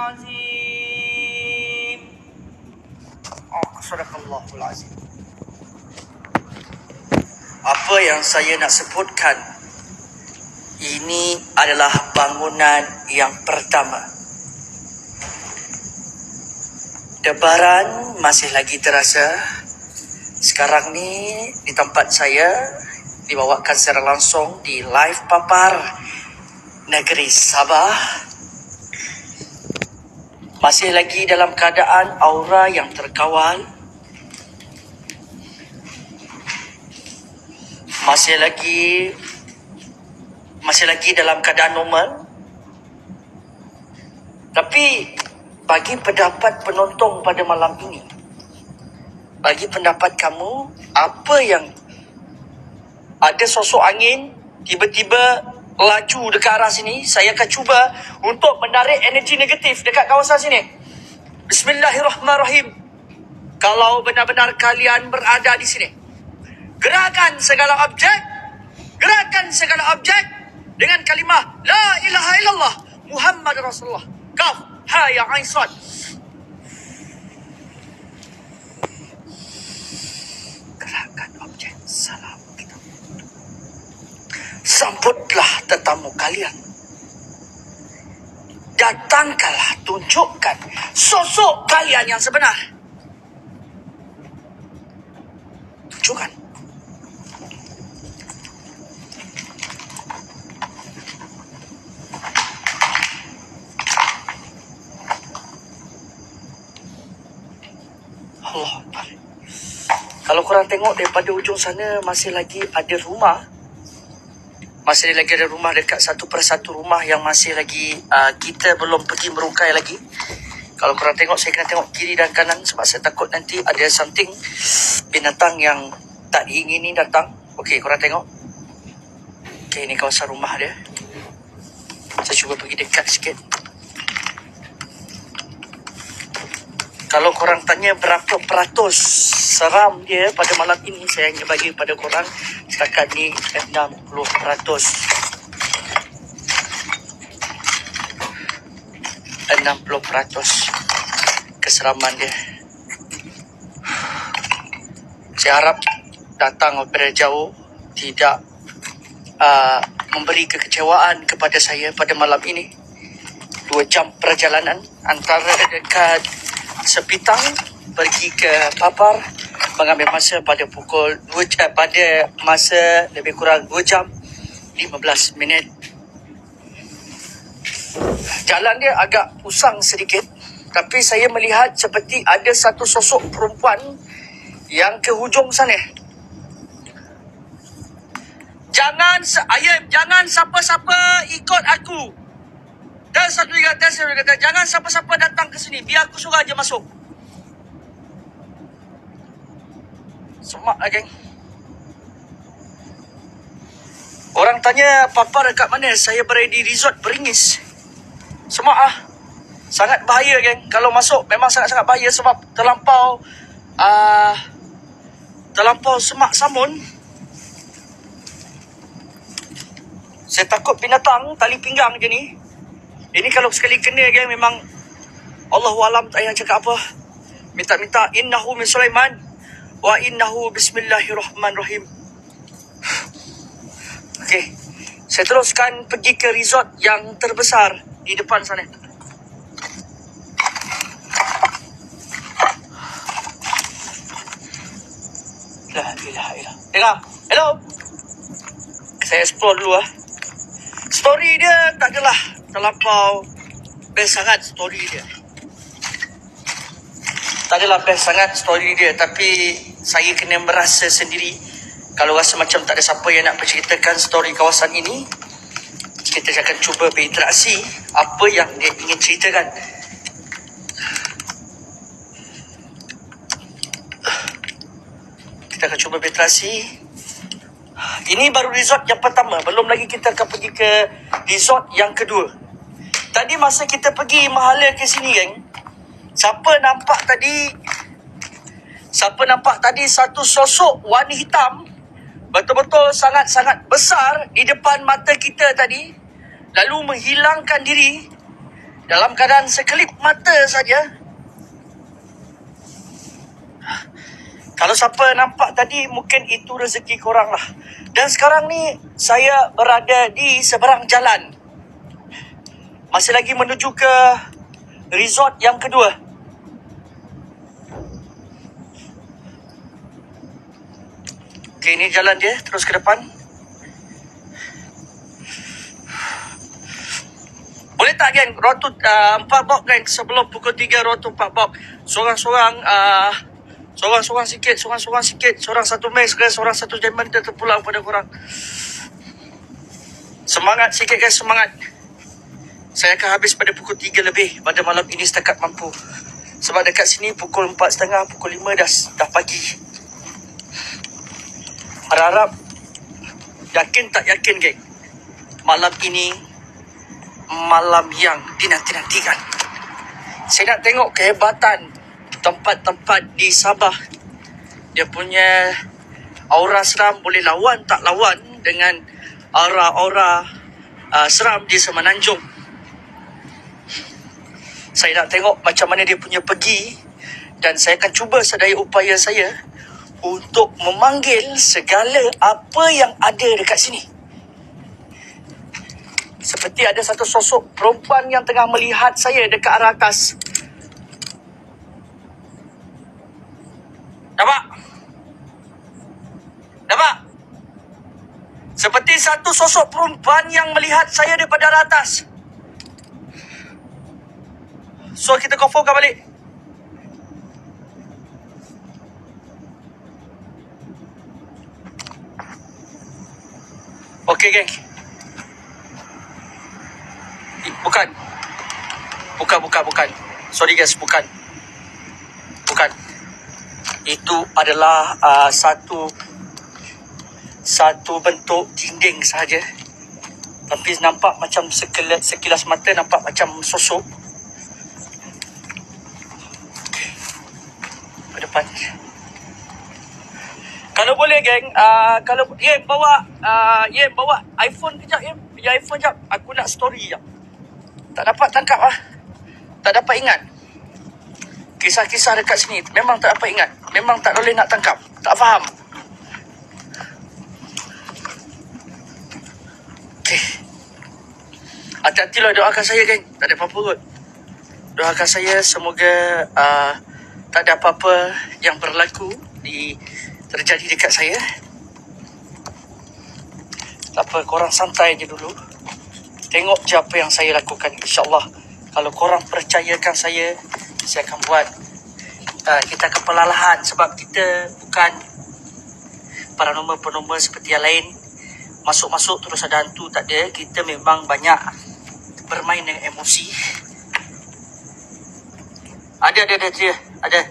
azim. Sadaqallahul azim. Apa yang saya nak sebutkan ini adalah bangunan yang pertama. Debaran masih lagi terasa. Sekarang ni di tempat saya dibawakan secara langsung di live papar negeri Sabah. Masih lagi dalam keadaan aura yang terkawal. Masih lagi dalam keadaan normal. Tapi bagi pendapat penonton pada malam ini, bagi pendapat kamu, apa yang ada sosok angin tiba-tiba laju dekat arah sini, saya akan cuba untuk menarik energi negatif dekat kawasan sini. Bismillahirrahmanirrahim. Kalau benar-benar kalian berada di sini, gerakan segala objek dengan kalimah La ilaha illallah Muhammad Rasulullah. Kaf, ha, ya, ain, sad. Gerakan objek salam kita. Sambutlah tetamu kalian. Datangkanlah, tunjukkan sosok kalian yang sebenar. Tunjukkan. Allah Akbar. Kalau korang tengok daripada ujung sana masih lagi ada rumah. Masih lagi ada rumah dekat satu persatu rumah yang masih lagi kita belum pergi merungkai lagi. Kalau korang tengok, saya kena tengok kiri dan kanan sebab saya takut nanti ada something, binatang yang tak diingini datang. Okey, korang tengok. Okey, ini kawasan rumah dia. Saya cuba pergi dekat sikit. Kalau korang tanya berapa peratus seram dia pada malam ini, saya hanya bagi kepada korang setakat ni 60%. 60% keseraman dia. Saya harap datang daripada jauh tidak memberi kekecewaan kepada saya pada malam ini. 2 jam perjalanan antara dekat Sepitang pergi ke Papar, mengambil masa pada pukul 2 pada masa lebih kurang 2 jam 15 minit. Jalan dia agak usang sedikit, tapi saya melihat seperti ada satu sosok perempuan yang ke hujung sana. Jangan siapa-siapa ikut aku. Dan satu lagi kata, jangan siapa-siapa datang ke sini, biar aku suruh aja masuk. Semak lah, geng. Orang tanya Papar dekat mana? Saya berada di resort Beringis. Semak lah. Sangat bahaya, geng. Kalau masuk memang sangat-sangat bahaya sebab terlampau semak samun. Saya takut binatang tali pinggang je ni. Ini kalau sekali kena, geng, memang Allahualam tak payah cakap apa. Minta-minta innahu min Sulaiman wa innahu bismillahirrahmanirrahim. Okey, saya teruskan pergi ke resort yang terbesar di depan sana. La ilaha illallah. Dengar. Hello. Saya explore dulu lah. Story dia tak adalah terlampau best sangat story dia. Tak adalah best sangat story dia, tapi saya kena merasa sendiri. Kalau rasa macam tak ada siapa yang nak berceritakan story kawasan ini, kita akan cuba berinteraksi apa yang dia ingin ceritakan. Kita akan cuba berinteraksi. Ini baru resort yang pertama. Belum lagi kita akan pergi ke resort yang kedua. Tadi masa kita pergi mahala ke sini, geng, siapa nampak tadi satu sosok warna hitam betul-betul sangat-sangat besar di depan mata kita tadi, lalu menghilangkan diri dalam keadaan sekelip mata saja. Kalau siapa nampak tadi, mungkin itu rezeki korang lah. Dan sekarang ni, saya berada di seberang jalan. Masih lagi menuju ke resort yang kedua. Okey, ini jalan dia, terus ke depan. Boleh tak, geng? Rotu 4 bob, geng. Sebelum pukul 3, rotu 4 bob. Sorang-sorang sikit. Sorang satu mes ke, sorang satu diamond terpulang pada korang. Semangat sikit, guys, semangat. Saya akan habis pada pukul 3 lebih pada malam ini setakat mampu. Sebab dekat sini pukul 4.30, pukul 5 dah pagi. Harap, yakin tak yakin, geng, malam ini malam yang dinanti-nantikan. Saya nak tengok kehebatan tempat-tempat di Sabah. Dia punya aura seram boleh lawan tak lawan dengan aura-aura seram di Semenanjung. Saya nak tengok macam mana dia punya pergi, dan saya akan cuba sedaya upaya saya untuk memanggil segala apa yang ada dekat sini. Seperti ada satu sosok perempuan yang tengah melihat saya dekat arah atas. Nampak? Seperti satu sosok perempuan yang melihat saya daripada arah atas. So, kita confirmkan balik. Okey, geng. Bukan. Sorry, guys, bukan. Itu adalah satu bentuk dinding sahaja. Tapi nampak macam sekilas mata nampak macam sosok. Ke depan. Kalau boleh, geng, kalau bawa iPhone kejap, ya iPhone kejap. Aku nak story kejap. Tak dapat tangkap lah. Tak dapat ingat. Kisah-kisah dekat sini memang tak dapat ingat. Memang tak boleh nak tangkap. Tak faham. Okey. Hati-hatilah, doakan saya, geng. Tak ada apa-apa kot. Doakan saya semoga tak ada apa-apa yang berlaku terjadi dekat saya. Tak apa, korang santai je dulu. Tengok je apa yang saya lakukan. InsyaAllah, kalau korang percayakan saya akan buat. Kita akan perlahan, sebab kita bukan paranormal seperti yang lain. Masuk-masuk terus ada hantu, tak ada. Kita memang banyak bermain dengan emosi. Ada.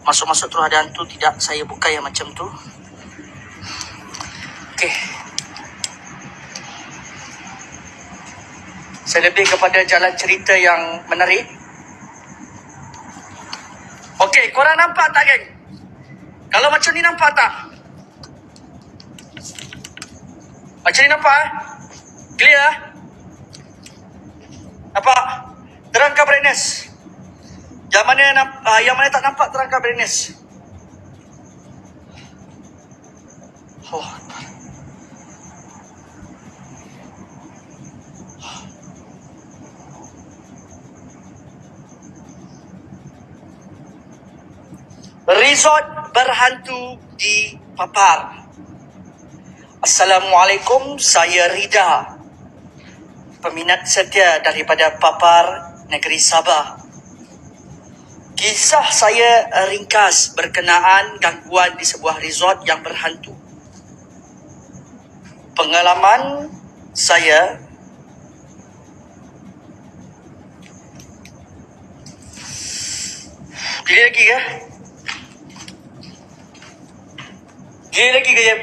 Masuk-masuk terus ada hantu, tidak. Saya bukan yang macam tu. Okey. Saya lebih kepada jalan cerita yang menarik. Okey, korang nampak tak, geng? Kalau macam ni nampak tak? Macam ni nampak, Clear? Nampak? Terangkan brightness. Yang mana tak nampak, terangkan brightness. Oh. Resort berhantu di Papar. Assalamualaikum, saya Rida, peminat setia daripada Papar, negeri Sabah. Kisah saya ringkas berkenaan gangguan di sebuah resort yang berhantu. Pengalaman saya Gila lagi ke? Ya?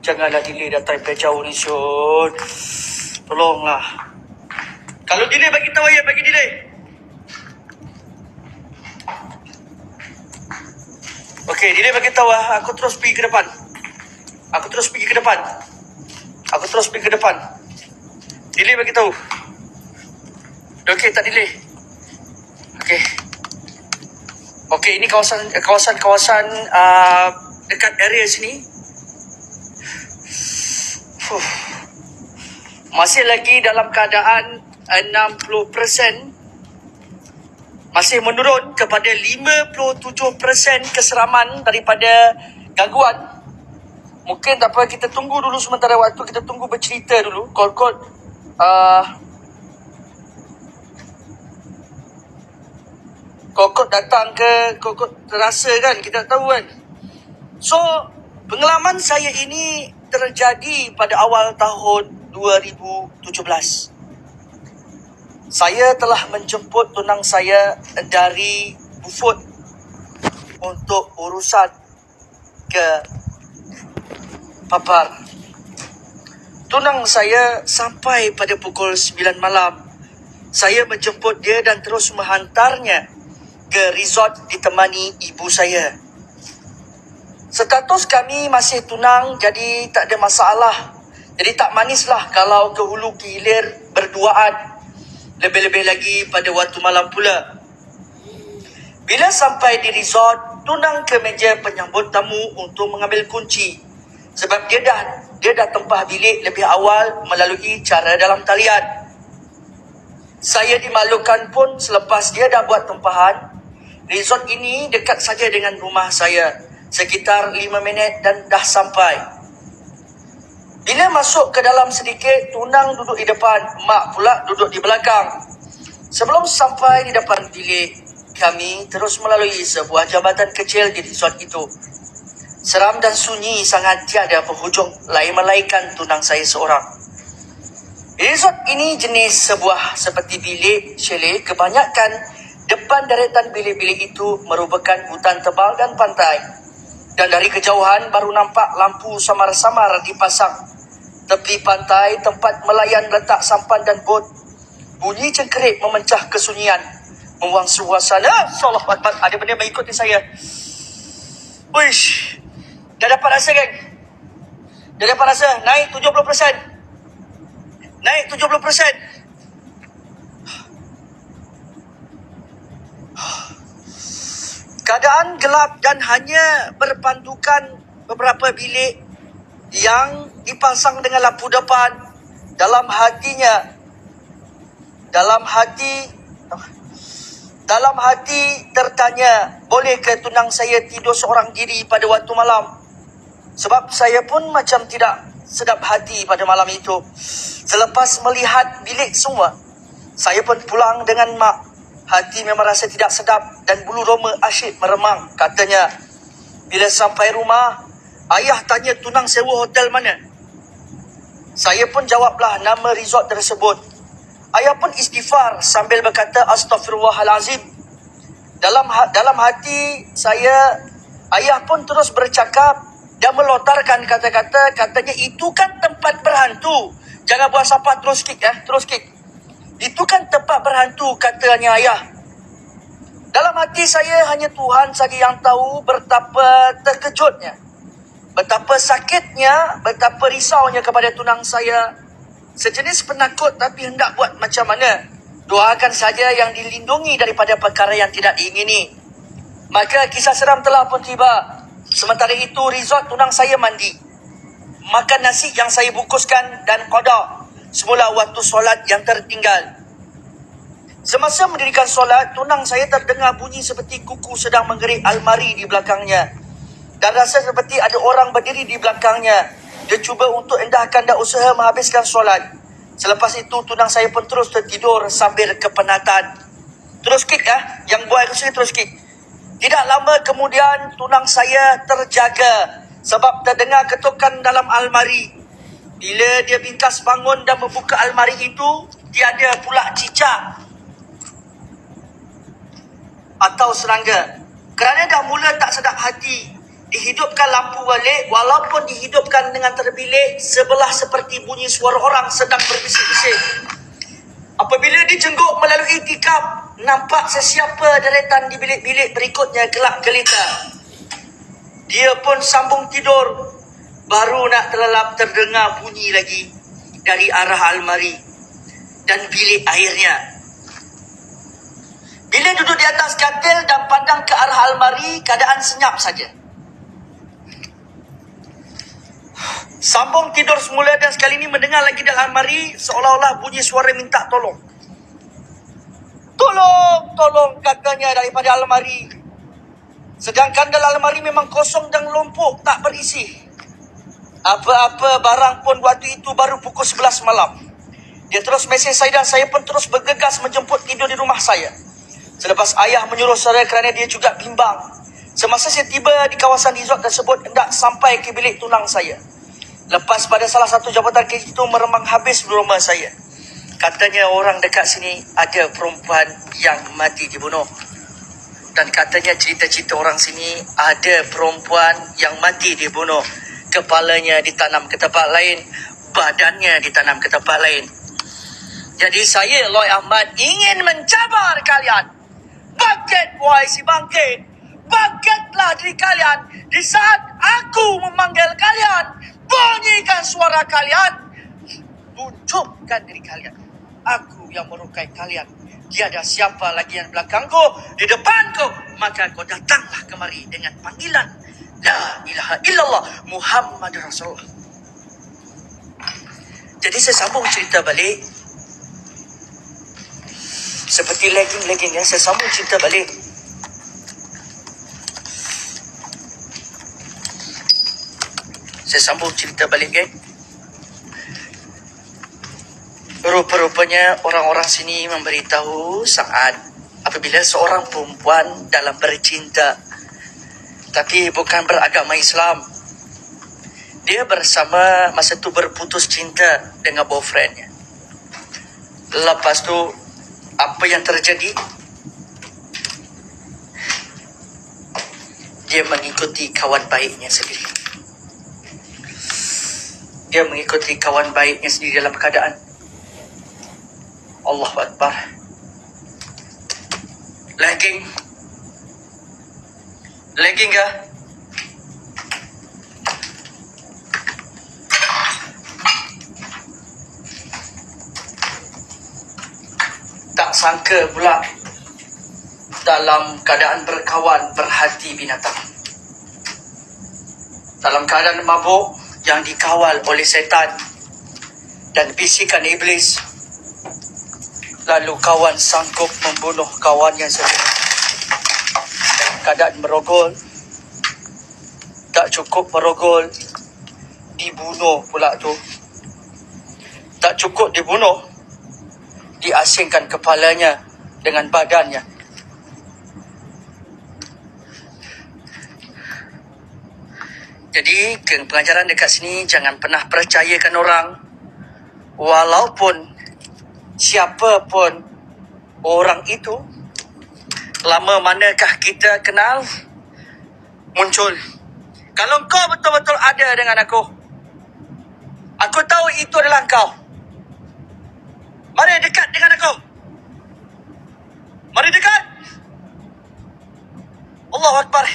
Janganlah delay datang dari jauh ni, Syul. Tolonglah. Kalau delay bagi tahu, ya, bagi delay. Okey, delay bagi tahu, aku terus pergi ke depan. Aku terus pergi ke depan. Delay bagi tahu. Okey, tak delay. Okey. Okey, ini kawasan dekat area sini. Masih lagi dalam keadaan 60%, masih menurun kepada 57% keseraman daripada gangguan. Mungkin tak apa, kita tunggu dulu sementara waktu, kita tunggu bercerita dulu. Kod-kod Kod datang ke, kod terasa kan, kita tak tahu kan. So, pengalaman saya ini terjadi pada awal tahun 2017. Saya telah menjemput tunang saya dari Bufut untuk urusan ke Papar. Tunang saya sampai pada pukul 9 malam. Saya menjemput dia dan terus menghantarnya ke resort ditemani ibu saya. Status kami masih tunang, jadi tak ada masalah. Jadi tak manislah kalau ke hulu ke hilir berduaan. Lebih-lebih lagi pada waktu malam pula. Bila sampai di resort, tunang ke meja penyambut tamu untuk mengambil kunci. Sebab dia dah tempah bilik lebih awal melalui cara dalam talian. Saya dimaklumkan pun selepas dia dah buat tempahan. Resort ini dekat saja dengan rumah saya. Sekitar 5 minit dan dah sampai. Bila masuk ke dalam sedikit, tunang duduk di depan, mak pula duduk di belakang. Sebelum sampai di depan bilik, kami terus melalui sebuah jambatan kecil di resort itu. Seram dan sunyi sangat, tiada penghujung lain melainkan tunang saya seorang. Resort ini jenis sebuah seperti bilik chalet. Kebanyakan depan deretan bilik-bilik itu merupakan hutan tebal dan pantai. Dan dari kejauhan baru nampak lampu samar-samar dipasang. Tepi pantai tempat melayan letak sampan dan bot. Bunyi cengkerik memecah kesunyian, membuang suasana. Allah Akbar, ada benda mengikuti saya. Uish, dah dapat rasa geng. Naik 70%. Keadaan gelap dan hanya berpandukan beberapa bilik yang dipasang dengan lampu depan. Dalam hati tertanya, boleh ke tunang saya tidur seorang diri pada waktu malam? Sebab saya pun macam tidak sedap hati pada malam itu. Selepas melihat bilik semua, saya pun pulang dengan mak. Hati memang rasa tidak sedap dan bulu roma asyik meremang. Katanya, bila sampai rumah, ayah tanya tunang sewa hotel mana. Saya pun jawablah nama resort tersebut. Ayah pun istighfar sambil berkata Astaghfirullahalazim. Dalam hati saya, ayah pun terus bercakap dan melontarkan kata-kata. Katanya, itu kan tempat berhantu. Jangan buang sampah, terus kick. Itu kan tempat berhantu, katanya ayah. Dalam hati saya, hanya Tuhan saja yang tahu betapa terkejutnya, betapa sakitnya, betapa risaunya kepada tunang saya. Sejenis penakut tapi hendak buat macam mana. Doakan saja yang dilindungi daripada perkara yang tidak diingini. Maka kisah seram telah pun tiba. Sementara itu, resort tunang saya mandi, makan nasi yang saya bungkuskan dan qada semula waktu solat yang tertinggal. Semasa mendirikan solat, tunang saya terdengar bunyi seperti kuku sedang menggerik almari di belakangnya. Dan rasa seperti ada orang berdiri di belakangnya. Dia cuba untuk endahkan dan usaha menghabiskan solat. Selepas itu, tunang saya pun terus tertidur sambil kepenatan. Terus kick yang buat saya terus kick. Tidak lama kemudian, tunang saya terjaga sebab terdengar ketukan dalam almari. Bila dia bingkas bangun dan membuka almari itu, tiada pula cicak atau serangga. Kerana dah mula tak sedap hati, dihidupkan lampu balik. Walaupun dihidupkan dengan terbilik, sebelah seperti bunyi suara orang sedang berbisik-bisik. Apabila dijenguk melalui tikap, nampak sesiapa deretan di bilik-bilik berikutnya gelap gelita. Dia pun sambung tidur. Baru nak terlelap terdengar bunyi lagi dari arah almari dan bilik airnya. Bila duduk di atas katil dan pandang ke arah almari, keadaan senyap saja. Sambung tidur semula dan sekali ini mendengar lagi dalam almari seolah-olah bunyi suara minta tolong. Tolong, tolong, katanya daripada almari. Sedangkan dalam almari memang kosong dan lumpuh, tak berisi apa-apa barang pun. Waktu itu baru pukul 11 malam. Dia terus mesej saya dan saya pun terus bergegas menjemput tidur di rumah saya. Selepas ayah menyuruh saya kerana dia juga bimbang. Semasa saya tiba di kawasan resort tersebut, hendak sampai ke bilik tunang saya. Lepas pada salah satu jabatan kes itu meremang habis di rumah saya. Katanya orang dekat sini ada perempuan yang mati dibunuh. Dan katanya cerita-cerita orang sini ada perempuan yang mati dibunuh. Kepalanya ditanam ke tempat lain, badannya ditanam ke tempat lain. Jadi saya, Loy Ahmad, ingin mencabar kalian. Bangkit, wahai si bangkit. Bangkitlah diri kalian di saat aku memanggil kalian. Bunyikan suara kalian. Tunjukkan diri kalian. Aku yang merukai kalian. Tiada siapa lagi yang belakangku, di depanku. Maka kau datanglah kemari dengan panggilan La ilaha illallah Muhammad Rasulullah. Jadi saya sambung cerita balik. Seperti lagging ya, saya sambung cerita balik. Saya sambung cerita balik, geng. Rupa-rupanya orang-orang sini memberitahu saat apabila seorang perempuan dalam bercinta, tapi bukan beragama Islam, dia bersama masa tu berputus cinta dengan boyfriendnya. Lepas tu apa yang terjadi? Dia mengikuti kawan baiknya sendiri. Dia mengikuti kawan baiknya sendiri dalam keadaan Allahu Akbar. Lagging ke? Tak sangka pula dalam keadaan berkawan berhati binatang. Dalam keadaan mabuk yang dikawal oleh setan dan bisikan iblis, lalu kawan sanggup membunuh kawannya sendiri. Dalam keadaan merogol, tak cukup merogol, dibunuh pula tu. Tak cukup dibunuh, diasingkan kepalanya dengan badannya. Jadi pengajaran dekat sini, jangan pernah percayakan orang, walaupun siapa pun orang itu. Lama manakah kita kenal, muncul. Kalau kau betul-betul ada dengan aku tahu itu adalah kau. Mari dekat dengan aku. Mari dekat. Allahu Akbar.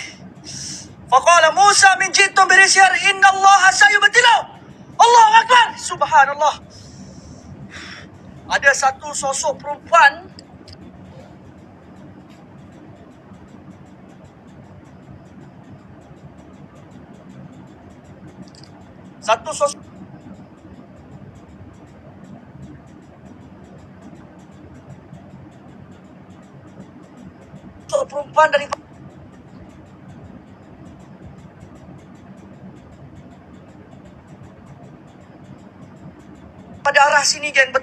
Faqala Musa min jitum birisyar inna Allah sayubtilau. Allahu Akbar. Subhanallah. Ada satu sosok perempuan perempuan pada arah sini, geng. Dah.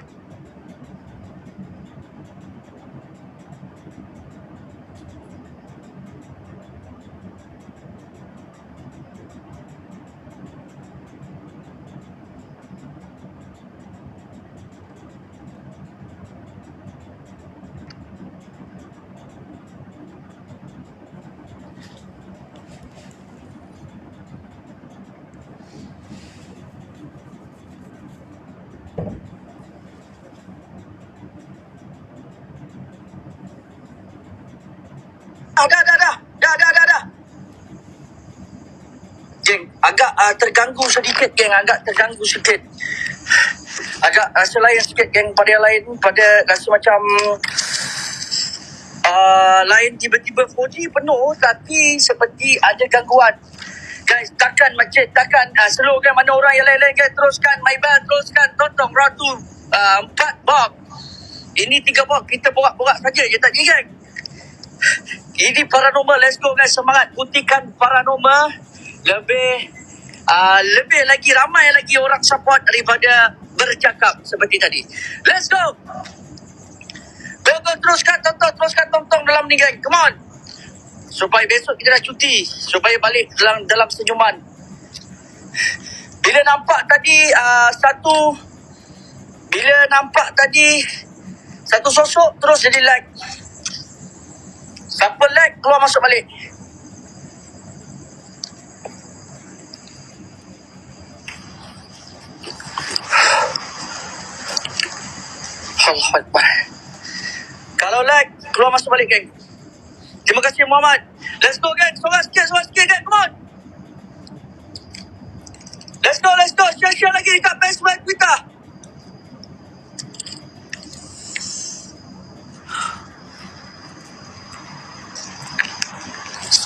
Geng, agak terganggu sedikit, geng. Agak terganggu sedikit. Agak rasa lain sikit, geng, pada yang lain. Pada rasa macam lain tiba-tiba 4G penuh, tapi seperti ada gangguan. Guys, takkan macam takkan slow kan, mana orang yang lain-lain guys. Teruskan Maibal, teruskan Totong Ratu 4 box. Ini 3 box, kita borak-borak saja je tadi, geng. Ini paranormal, let's go guys, semangat butikan paranormal. Lebih lagi ramai lagi orang support daripada bercakap seperti tadi. Let's go. Go teruskan tonton dalam ni, geng. Come on. Supaya besok kita dah cuti, supaya balik dalam senyuman. Bila nampak tadi satu sosok terus jadi like. Siapa like keluar masuk balik. Allahu Akbar. Kalau like keluar masuk balik, geng. Terima kasih Muhammad. Let's go, geng. Sorang sikit, geng. Come on. Let's go. Share lagi dekat Facebook, Twitter.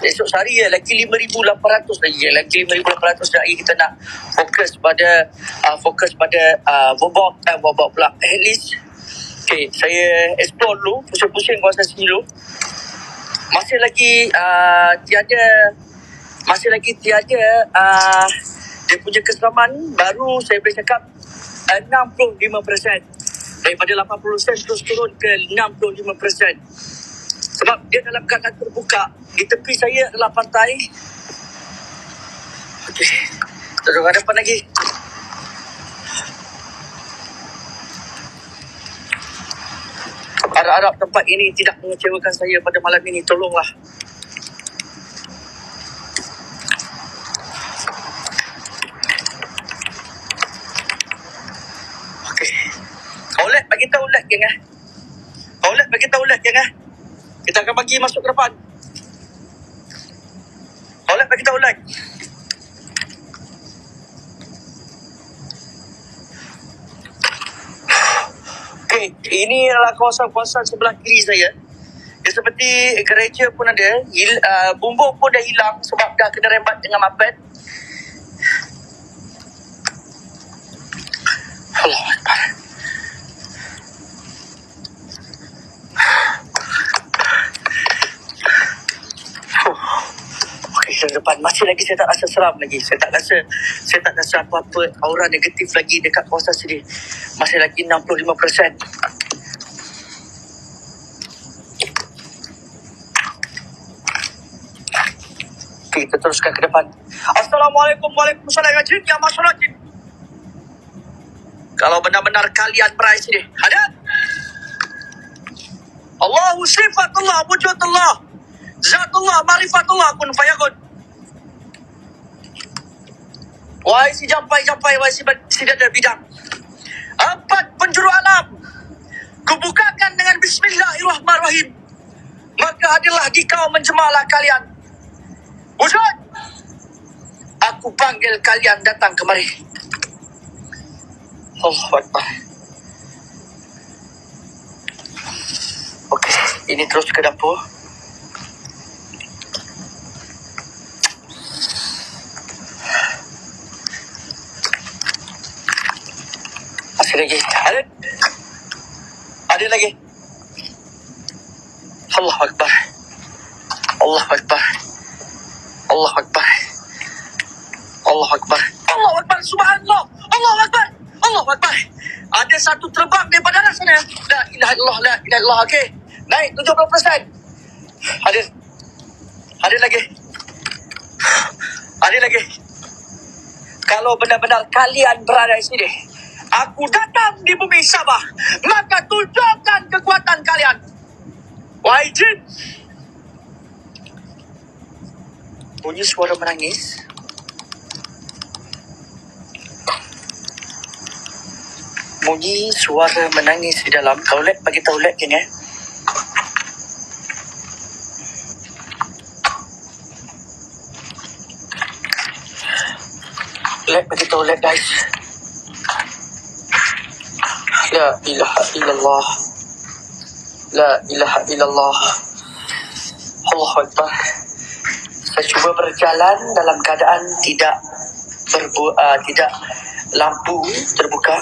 Esok sehari lagi 5,800 lagi. Lagi 5,800 lagi kita nak fokus pada bobok pula. At least okay, saya explore dulu, pusing-pusing kawasan sini dulu. Masih lagi tiada dia punya keselamatan. Baru saya boleh cakap 65%. Daripada 80% terus turun ke 65%. Sebab dia dalam keadaan terbuka. Di tepi saya adalah pantai. Okey, terus ke depan lagi. Harap-harap tempat ini tidak mengecewakan saya pada malam ini. Tolonglah. Okey. Aulet bagi tahu like, geng. Aulet bagi tahu like, geng. Kita akan bagi masuk ke depan. Aulet bagi tahu like. Okay, ini adalah kawasan-kawasan sebelah kiri saya. Dia seperti gereja pun ada. Bumbung pun dah hilang sebab dah kena rembat dengan mapet. Allahu Akbar. Okey, ke depan. Masih lagi saya tak rasa seram lagi. Saya tak rasa apa-apa aura negatif lagi dekat kawasan sini. Masih lagi 65%. Kita teruskan ke depan. Assalamualaikum, waalaikumsalam. Jin ya masyarakat jin. Kalau benar-benar kalian berai sini, ada Allahu sifatullah, wujudullah, zatullah, marifatullah, kun fayakun. Wahai si jampai, wahai si dada bidang. 4 penjuru alam, kubukakan dengan bismillahirrahmanirrahim. Maka hadirlah di kau menjemalah kalian. Wujud, aku panggil kalian datang kemari. Allahu Akbar. Okey, ini terus ke dapur. Masih lagi. Ada lagi. Allahu Akbar. Allahu Akbar. Allahu Akbar. Allahu Akbar. Allahu Akbar. Subhanallah. Allahu Akbar. Allahu Akbar. Ada satu terbang daripada arah sana. La ilaha illallah, la ilaha illallah. Okey. Naik 70%. Ada lagi. Ada lagi. Kalau benar-benar kalian berada di sini, aku datang di bumi Sabah, maka tunjukkan kekuatan kalian. Wahai jin. Bunyi suara menangis. Bunyi suara menangis di dalam. Taulet, bagi taulet geng. Toilet, pergi toilet guys. La ilaha illallah. La ilaha illallah. Allahu Akbar. Saya cuba berjalan dalam keadaan tidak lampu terbuka.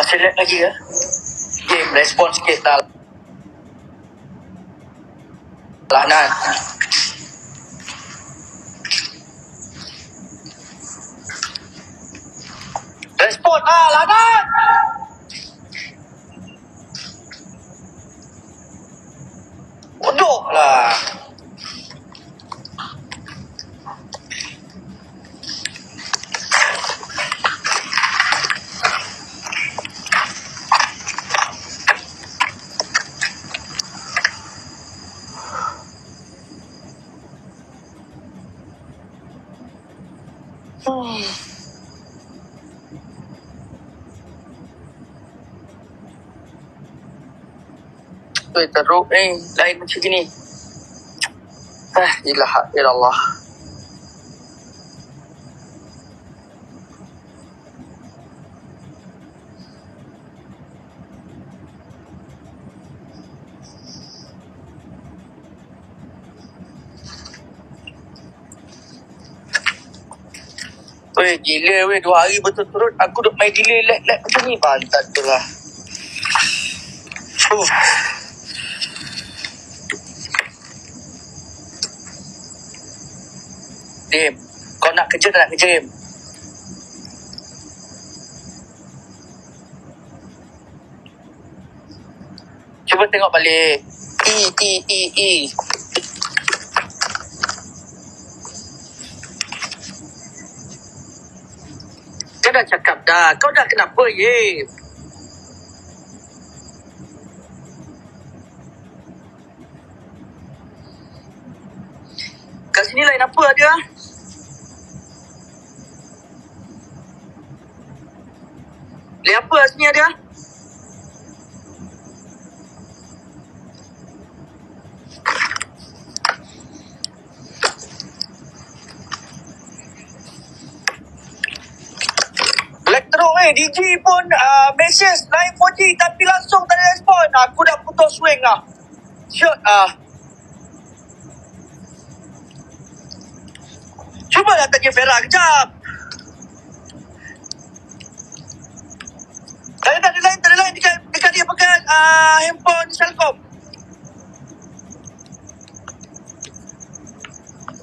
Masih lag lagi ke? Game respon sikit dah. Nan. Respon Nan. Bodoh lah. Teruk lain macam gini. Ilaha illallah. Gila 2 hari betul-betul aku duk main delay lag macam ni. Pantat tu lah. Dim, kau nak kerja tak nak kerja, Dim? Cuba tengok balik. Kau dah cakap dah. Kau dah kenapa, ye? Kat sini lain apa ada? Lain apa sini ada? Black teruk DJ pun message lain 4G tapi langsung tak ada respon. Aku dah putus swing lah. Shot Cuba lah tanya Farah kejap. Tak ada lain dekat dia pakai handphone Selcom.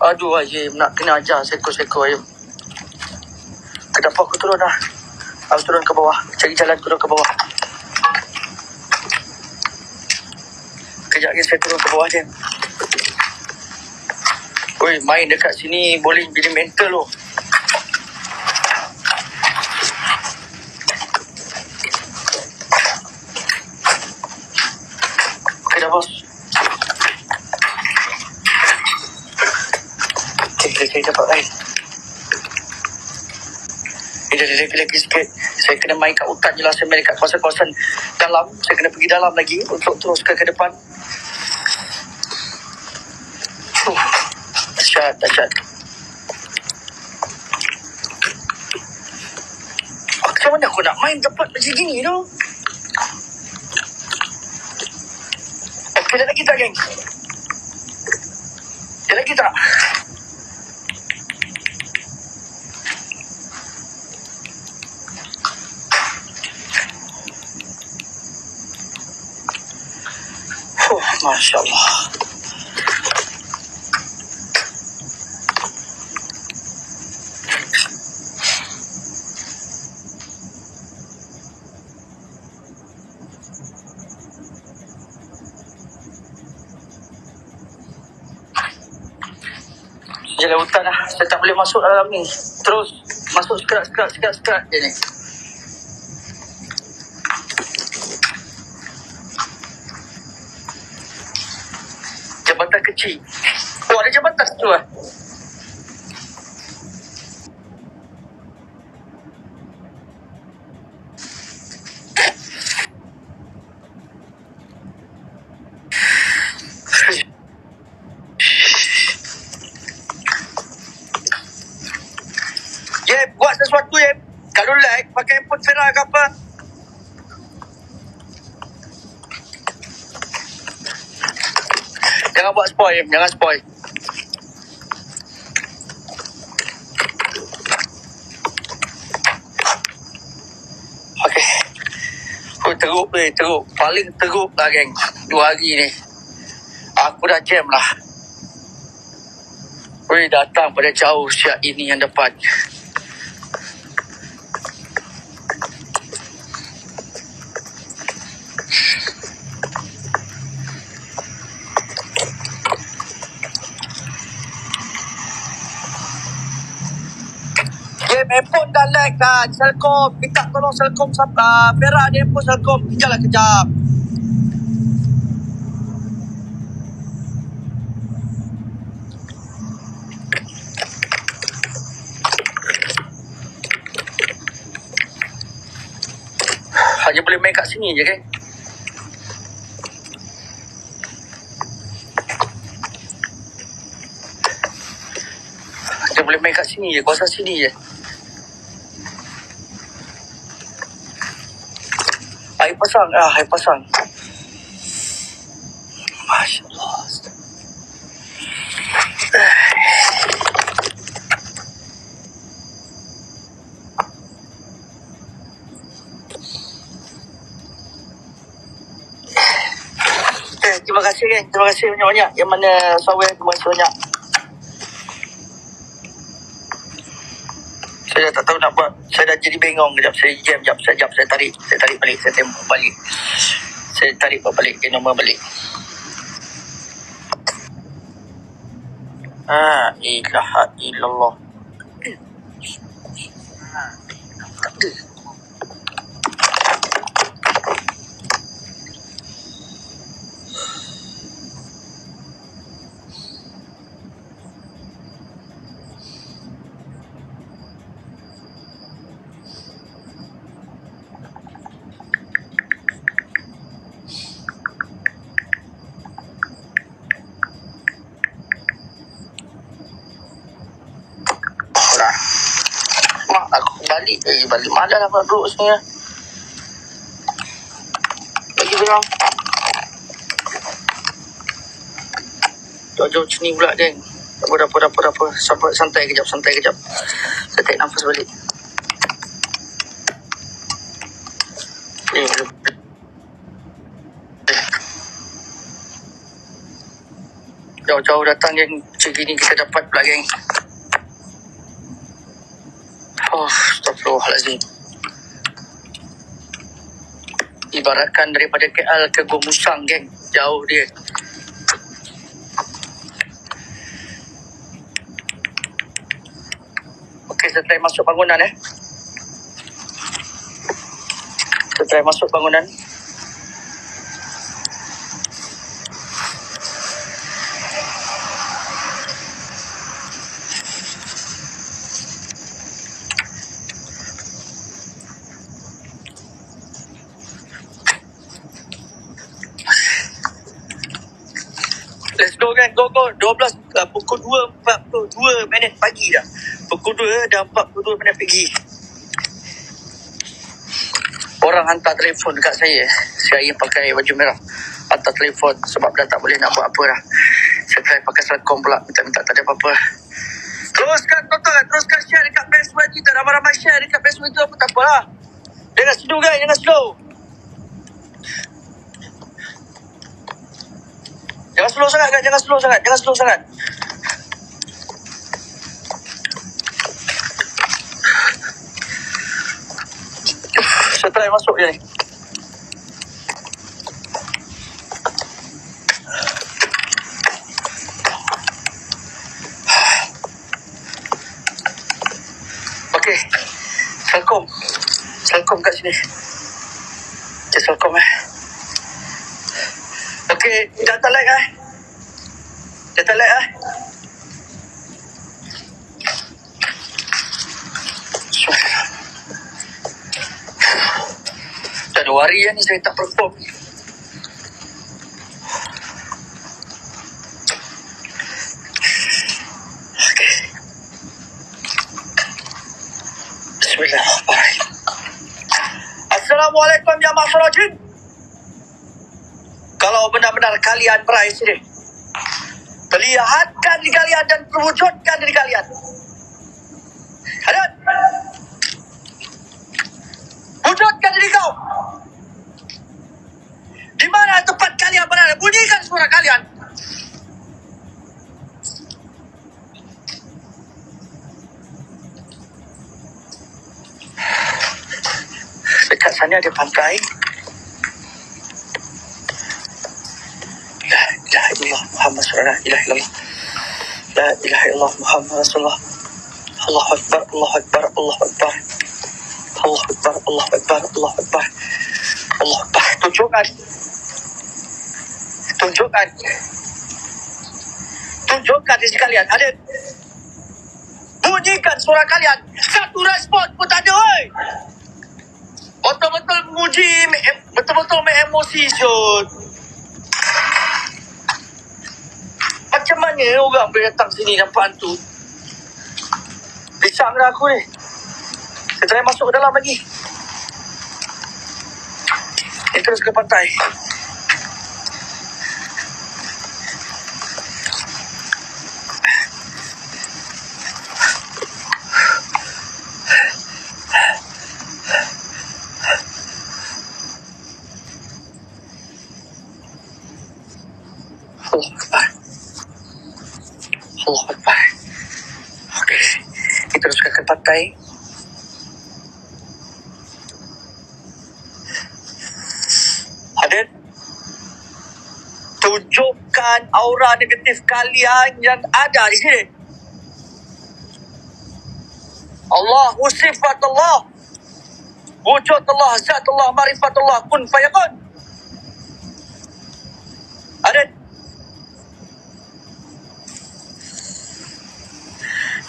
Aduh Azim, nak kena ajar seko-seko Azim. Kenapa aku turun dah? Aku turun ke bawah. Cari jalan turun ke bawah. Kejap lagi saya turun ke bawah je. Oi, main dekat sini boleh jadi mental loh. Okey dah bos. Okey dapat lain. Lagi sikit. Saya kena main kat hutan je lah. Saya main kat kawasan-kawasan dalam. Saya kena pergi dalam lagi untuk teruskan ke depan. Dahsyat. Macam mana aku nak main tempat macam gini tu? Ada lagi tak, geng? Ada lagi tak? Masya Allah. Jalan hutan lah. Saya tak boleh masuk dalam ni. Terus masuk sekerat je ni. Jabatan kecil. Oh, ada jabatan tu lah. Jangan buat spoil, jangan spoil. Okey. Teruk ni, teruk. Paling teruk lah, geng. 2 hari ni. Aku dah jam lah. Weh, datang pada jauh siap ini yang depan. Handphone dah lag kan. Selcom, minta tolong Selcom Perak dia pun Selcom. Kejaplah kejap. Hanya boleh main kat sini je, kan? Hanya boleh main kat sini je, kawasan sini je. Air pasang. Masya Allah. Terima kasih, geng. Terima kasih banyak-banyak. Yang mana Sawer, terima kasih banyak. Saya tak tahu nak buat. Saya dah jadi bengong. Kejap, saya jam. Sekejap, saya tarik balik. Saya tembak balik. Saya tarik balik. Dia nombor balik. Ilaha illallah. Mak, aku balik. Balik mana lah aku duduk sini. Bagi bilang. Jauh-jauh sini pula, geng. Apa. Santai kejap. Saya tarik nafas balik. Jauh-jauh datang, geng. Macam gini kita dapat pula, geng. Astagfirullahaladzim. Ibaratkan daripada KL ke Gomusang, geng. Jauh dia. Okey, saya try masuk bangunan, Saya try masuk bangunan. Let's go, kan? Go. 12, pukul 2.42 minit pagi dah. Pukul 2 dah 42 minit pagi. Orang hantar telefon dekat saya. Saya pakai baju merah. Hantar telefon sebab dah tak boleh nak buat apa dah. Saya try pakai Selcom pula. Minta tak ada apa-apa. Teruskan tonton, teruskan share dekat Facebook kita. Ramai-ramai share dekat Facebook itu apa tak apalah. Jangan slow, guys. Jangan slow. Jangan slow sangat, kan? Jangan slow sangat. Saya try masuk je ni. Okey. Selcom kat sini. Selcom Okey, data lag Dah 2 hari ni saya tak perform. Okey. Bismillahirrahmanirrahim. Assalamualaikum ya masyarakat jin. Kalau benar-benar kalian berai sini, Perlihatkan diri kalian dan perwujudkan diri kalian. Hadir. Wujudkan diri kau. Di mana tempat kalian berada? Bunyikan suara kalian. Dekat sana ada pantai. La ilaha illallah Muhammad Rasulullah. La ilaha illallah. La ilaha illallah Muhammad Rasulullah. Allahu Akbar, Allahu Akbar, Allahu Akbar. Allahu Akbar, Allahu Akbar, Allahu Akbar. Allahu Akbar. Tunjukkan. Tunjukkan. Tunjukkan diri kalian. Hadir. Bunyikan suara kalian. Satu respon pun tak ada, oi. Betul-betul menguji, betul-betul mengemosi, Syud. Macam mana orang boleh datang sini nampak hantu? Pisang dah aku ni. Saya try masuk ke dalam lagi. Ini terus ke pantai. Allah Akbar. Allah Akbar. Okey. Kita teruskan ke pantai. Hadir. Tunjukkan aura negatif kalian yang ada di sini. Allah, sifat Allah. Wujud Allah, zat Allah, marifat Allah, kun fayakun. Hadir.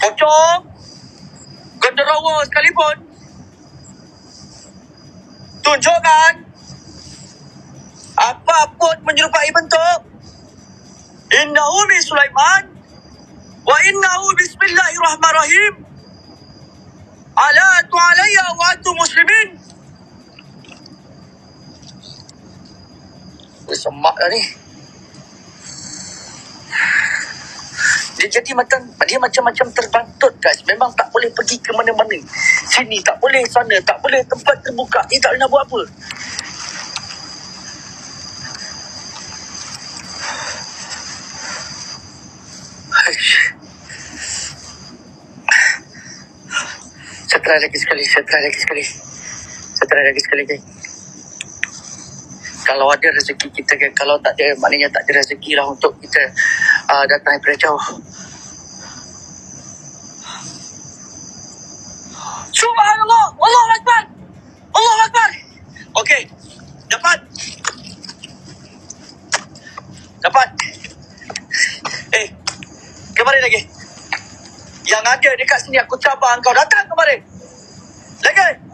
Pocong, genderuwo sekalipun, tunjukkan apapun menyerupai bentuk. Innahu min Sulaiman wa innahu bismillahirrahmanirrahim. Ala tu'alayya wa antum muslimin. Semak dah ni. Dia macam-macam terbantut, guys. Memang tak boleh pergi ke mana-mana. Sini tak boleh, sana tak boleh, tempat terbuka. Dia tak boleh nak buat apa. Saya try lagi sekali. Kalau ada rezeki kita kan, kalau tak ada maknanya tak ada rezeki lah untuk kita datang daripada jauh. Subhanallah, Allahu Akbar, Allahu Akbar. Okey, dapat. Kemari lagi. Yang ada dekat sini aku cabar engkau datang kemari. Lagi.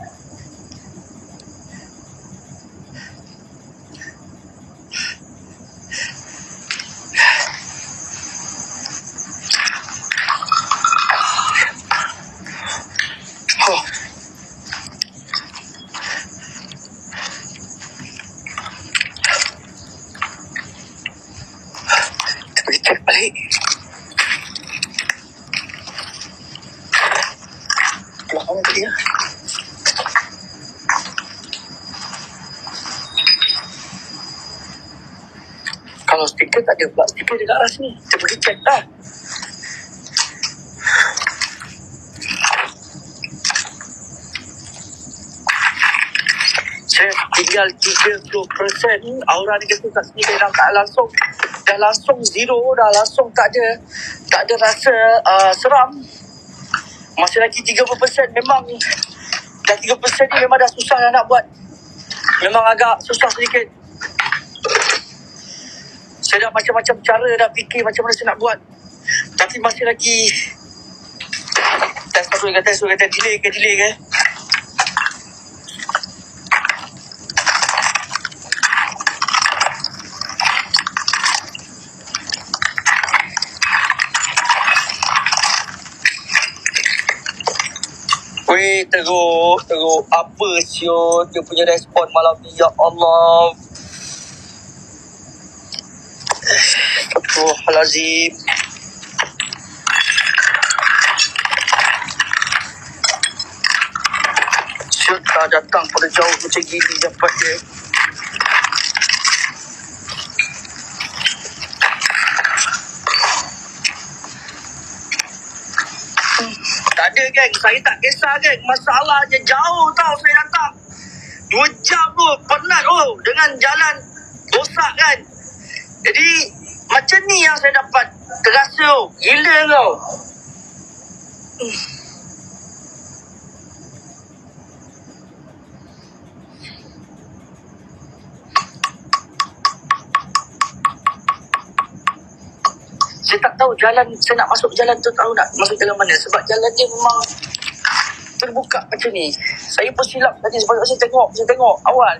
Kita pergi cek balik. Belakang tadi ya. Kalau stiker tak ada pula stiker dekat arah sini. Kita pergi cek dah. Saya tinggal 30% aura negatif kat sini dah langsung zero, dah langsung tak ada rasa seram. Masih lagi 30%. Memang dah 30% ni memang dah susah nak buat. Memang agak susah sedikit. Saya dah macam-macam cara dah fikir macam mana saya nak buat. Tapi masih lagi test kata delay ke. Weh, teruk apa siut dia punya respon malam ni, ya Allah. Astagfirullahalazim. Syaitan datang pada jauh macam gini dapat dia. Tak ada geng, saya tak kisah geng. Masalahnya jauh tau saya datang. 2 jam tu, penat dengan jalan rosak kan. Jadi macam ni yang saya dapat terasa gila tau. Saya tak tahu jalan, saya nak masuk jalan tu tahu nak masuk jalan mana. Sebab jalan dia memang terbuka macam ni. Saya pun silap tadi sebab saya tengok awal.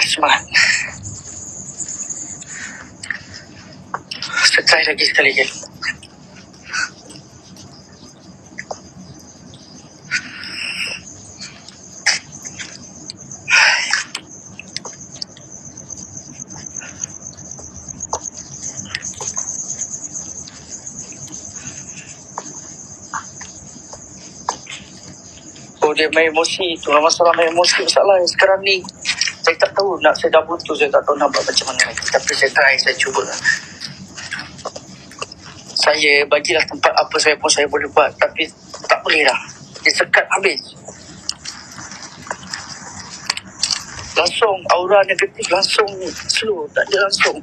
Semangat. Saya try lagi sekali je. Dia main emosi tu, masalah main emosi masalah sekarang ni. Saya tak tahu nak, saya dah butuh, saya tak tahu nak buat macam mana lagi. Tapi saya try, saya cuba. Saya bagilah tempat apa saya pun saya boleh buat. Tapi tak boleh dah. Dia sekat habis. Langsung aura negatif langsung slow. Tak ada langsung.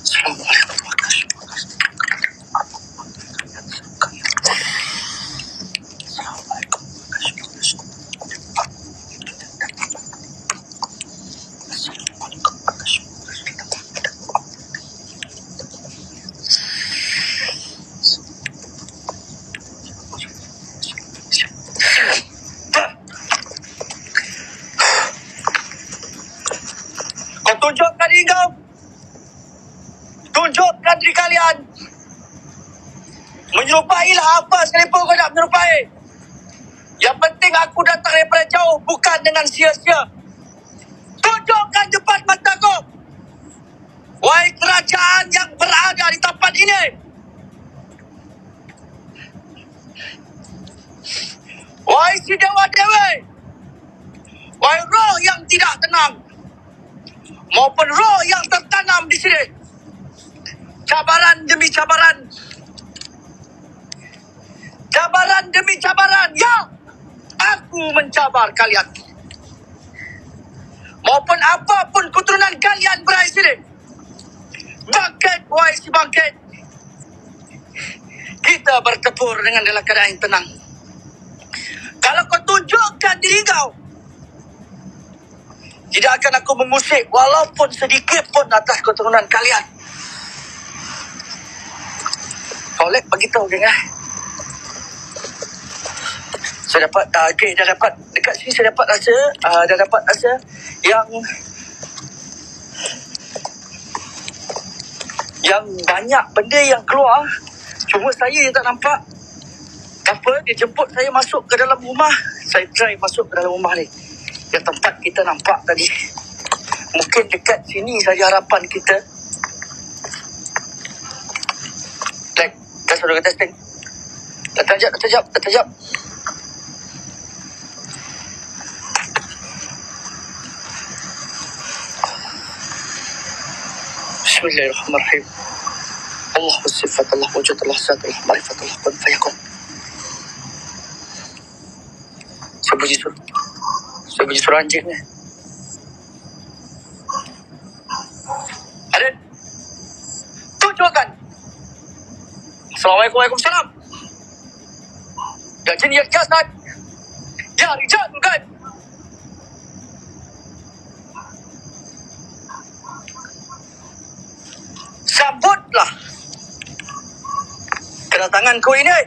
Assalamualaikum. Tunjukkan diri kau. Tunjukkan diri kalian. Menyerupailah apa sekalipun kau nak menyerupai. Yang penting aku datang daripada jauh, bukan dengan sia-sia. Tunjukkan depan mata kau. Wahai kerajaan yang berada di tempat ini. Wahai si dewa-dewi. Wahai roh yang tidak tenang. Maupun roh yang tertanam di sini. Cabaran demi cabaran. Cabaran demi cabaran. Ya, aku mencabar kalian. Maupun apapun keturunan kalian berada di sini. Bangkit, wahai si bangkit. Kita bertempur dengan dalam keadaan yang tenang. Kalau kau tunjukkan diri kau, tidak akan aku mengusik walaupun sedikit pun atas keturunan kalian. Tolek beritahu dia. Saya dapat, dah dapat dekat sini saya dapat rasa, dah dapat rasa yang banyak benda yang keluar. Cuma saya yang tak nampak. Apa, dia jemput saya masuk ke dalam rumah. Saya try masuk ke dalam rumah ni. Yang tempat kita nampak tadi. Mungkin dekat sini saja harapan kita. Like, dah sudah testing. Dah terjap. Bismillahirrahmanirrahim. Allah bersifat, Allah wujud, Allah zat, Allah marifat, Allah kun fayakun. Saya puji surah anjing ni. Adin, tunjukkan. Assalamualaikum, waalaikumsalam. Ya jin, ya jasad, ya rijal bukan. Sambutlah kedatanganku ini.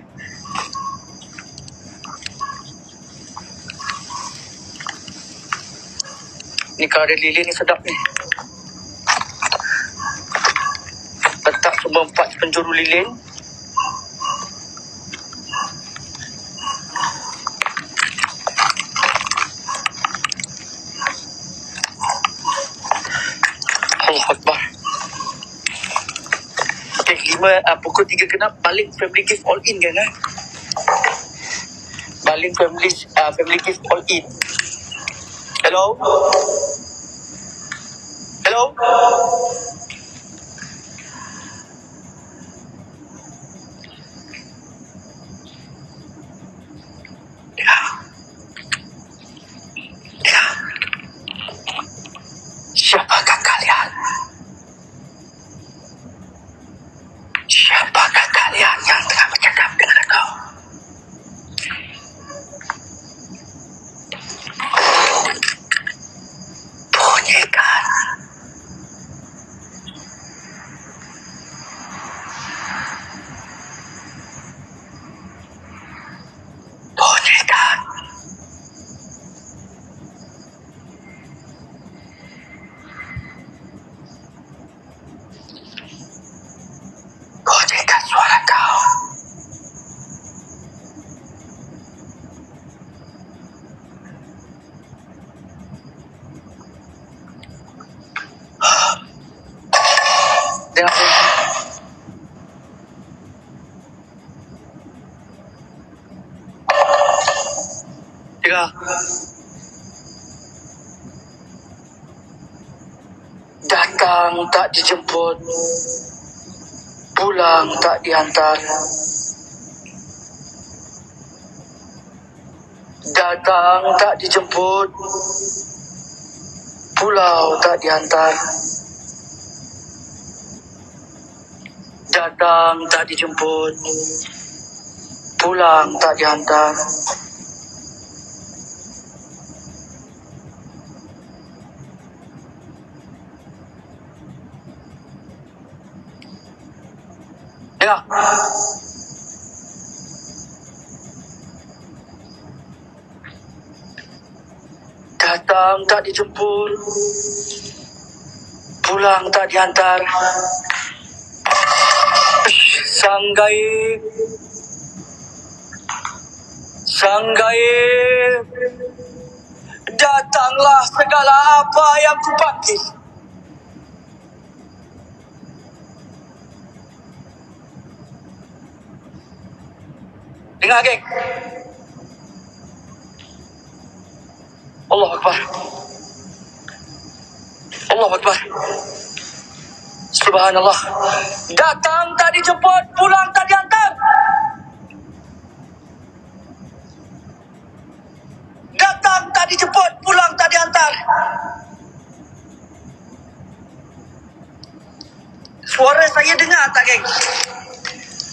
Ni kalau ada lilin ni sedap ni. Letak semua 4 penjuru lilin. Allah Akbar. Okay, pukul 3 genap balik family gift all in kan Balik family gift all in. Hello? Hello? Siapakah kalian? Siapakah kalian yang tengah bercakap dengan aku? Bunyikan. Bunyikan. Bunyikan suara kau. Dengar ni. Dengar. Datang tak dijemput, pulang tak dihantar. Datang tak dijemput, pulau tak dihantar. Datang tak dijemput, pulang tak dihantar. Ya. Datang tak dijemput, pulang tak dihantar. Sang gaib, sang gaib, datanglah segala apa yang kupanggil. Dengar geng. Allah Akbar. Allah Akbar. Subhanallah. Datang tak dijemput, pulang tak dihantar. Datang tak dijemput, pulang tak dihantar. Suara saya dengar tak geng?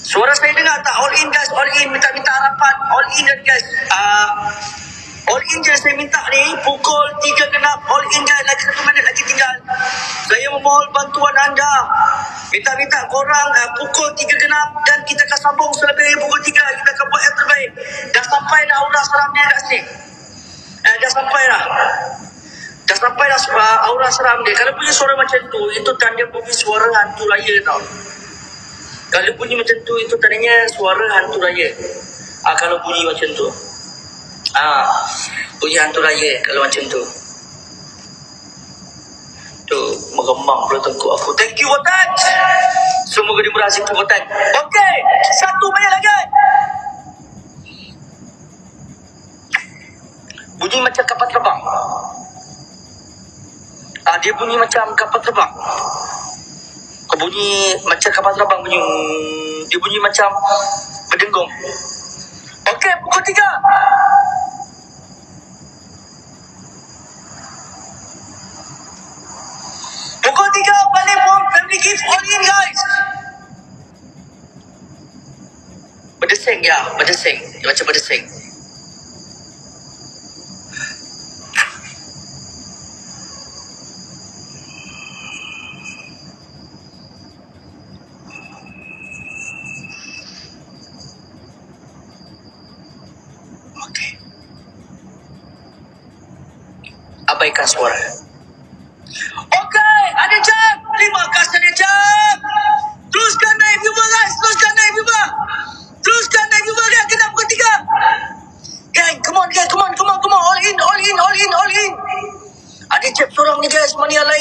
Suara saya dengar tak? All in guys, all in. Minta harapan. All in guys. All in je saya minta ni. Pukul 3 genap. All in guys. Lagi 1 minit lagi tinggal. Saya memohon bantuan anda. Minta korang pukul 3 genap. Dan kita akan sambung selebih pukul 3. Kita akan buat yang terbaik. Dah sampai dah aura seram dia kat sini. Dah sampai dah. Dah sampai dah aura seram dia. Kalau bunyi suara macam tu, itu tanda bunyi suara hantu raya tau. Kalau bunyi macam tu, itu tandanya suara hantu raya. Kalau bunyi macam tu. Bunyi hantu raya kalau macam tu. Tu, meremang pula tengkuk aku. Thank you, Watan. Semoga dimurah rezeki, Watan. Okey, 1 minit lagi. Bunyi macam kapal terbang. Dia bunyi macam kapal terbang. Bunyi macam kapal terbang bunyi. Dia bunyi macam berdengung. Okey, pukul 3. Pukul 3 balik pun family gift all in guys. Berdesing ya, berdesing. Dia macam berdesing. Okey. Abaikan suara.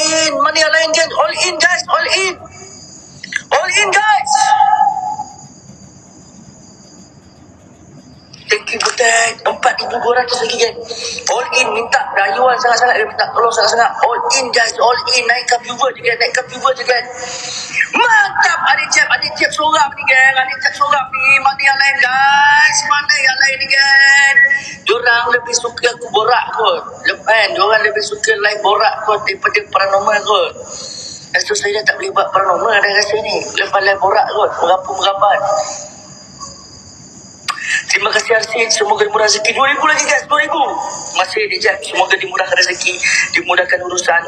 in. Mana yang lain guys? All in guys, all in. All in guys. Thank you Butet. 4,200 lagi kan. All in, minta rayuan sangat-sangat. Dia minta tolong sangat-sangat. All in guys, all in. Naikkan viewer je kan, naikkan viewer je kan. Mantap. Adik Jeb seorang ni kan. Adik Jeb seorang ni. Mana yang lain guys? Mana yang lain ni kan? Diorang lebih suka aku borak kot. Diorang lebih suka live borak kot daripada paranormal kot. Rasa saya dah tak boleh buat paranormal dah rasa ni. Lepas live borak kot. Merapu-merapat. Terima kasih Arsid, semoga dimurah rezeki. 2,000 lagi guys, 2,000. Masih dia, semoga dimurahkan rezeki, dimudahkan urusan.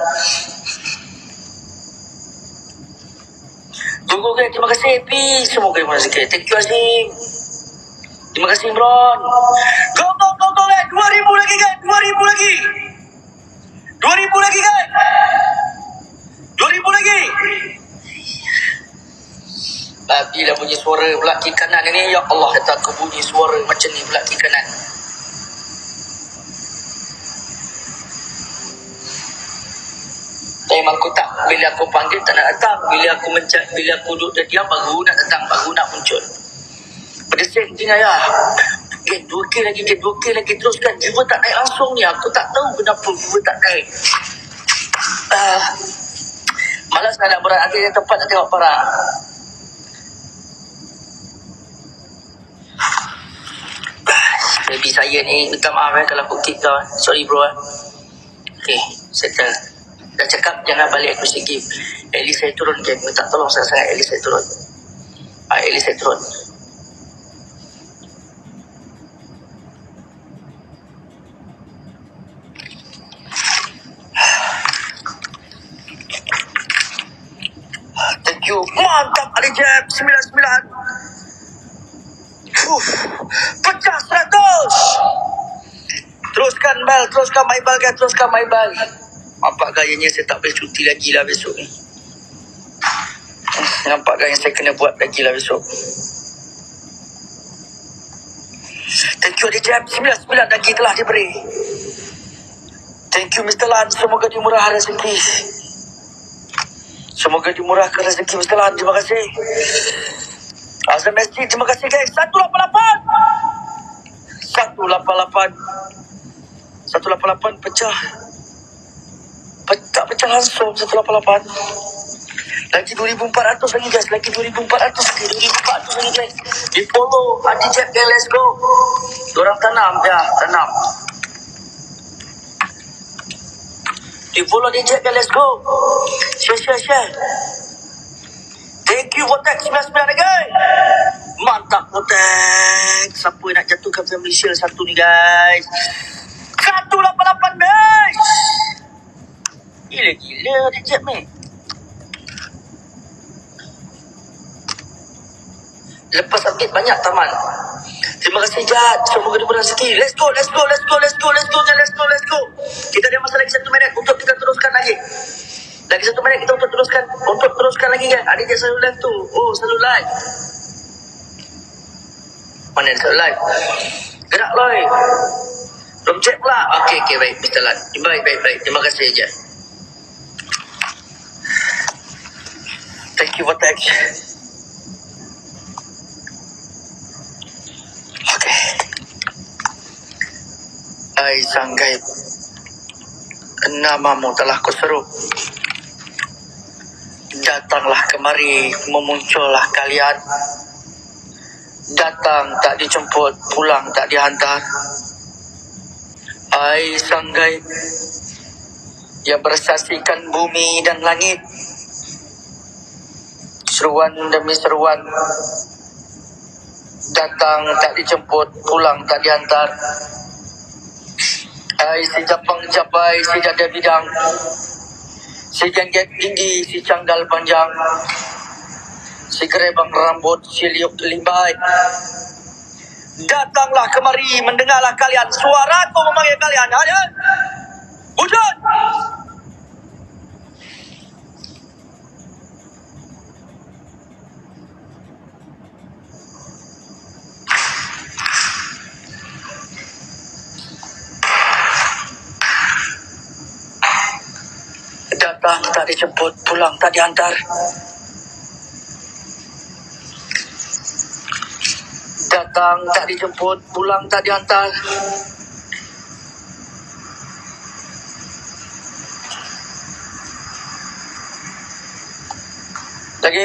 Tunggu guys, terima kasih Happy, semoga dimurah rezeki. Thank you Azim. Terima kasih Imran. Go guys, 2,000 lagi guys, 2,000 lagi. 2,000 lagi guys. 2,000 lagi. Bila bunyi suara pula kiri kanan ini, ya Allah, kata aku bunyi suara macam ni pula kiri kanan. Time aku tak, bila aku panggil tak nak datang, bila aku duduk dia diam baru nak datang, baru nak muncul. Pada setting ayah, get 2K lagi, teruskan. Viewer tak naik langsung ni, aku tak tahu kenapa viewer tak naik. Malas nak berat, akhirnya tempat nak tengok parah. Baby saya ni minta maaf kalau aku kick kau. Sorry bro. Okay, settle. Dah cakap jangan balik aku sikit. At least saya turun je. Minta tolong sangat-sangat. At least saya turun. At least saya turun. Thank you. Mantap Ali Jeb 99. Pecah 100. Teruskan Bel, teruskan my bal kan, teruskan my bal. Nampak gayanya saya tak boleh cuti lagi lah besok ni. Nampak gaya saya kena buat lagi lah besok. Thank you Adijab, 99 lagi telah diberi. Thank you Mr. Lan, semoga dimurahkan rezeki. Semoga dimurahkan rezeki Mr. Lan, terima kasih. Azam Messi, terima kasih guys. 188 pecah. Tak pecah langsung 188. Lagi 2,400 lagi guys. Lagi 2,400 lagi guys. Di follow Adijab gang, let's go. Diorang tanam ya, tanam. Di follow Adijab gang, let's go. Share. Thank you Votex 99 guys. Mantap Votex. Siapa nak jatuhkan family shield satu ni guys? 188 guys. Gila dia jeb ni. Lepas update banyak taman. Terima kasih Jad. Semoga dimurah rezeki. Let's go. Kita ada masa lagi 1 minit untuk kita teruskan lagi. Lagi 1 minit kita untuk teruskan lagi kan. Adik dia selalu live tu. Oh, selalu live. Mana dia selalu live? Gerak loy. Belum check pula. Okay, baik Mr. Lan. Baik. Terima kasih je. Thank you for tag. Okay. Hai sang gaib, namamu telah kuseru. Datanglah kemari, memuncullah kalian. Datang tak dijemput, pulang tak dihantar. Hai sang gaib yang bersaksikan bumi dan langit, seruan demi seruan. Datang tak dijemput, pulang tak dihantar. Hai si Japang Jabai, si dada bidang, si jengget tinggi, si canggal panjang, si gerebang rambut, si liuk limbai. Datanglah kemari, mendengarlah kalian. Suaraku memanggil kalian. Ada wujud. tak dijemput, pulang tak dihantar. Datang tak dijemput, pulang tak dihantar. Lagi.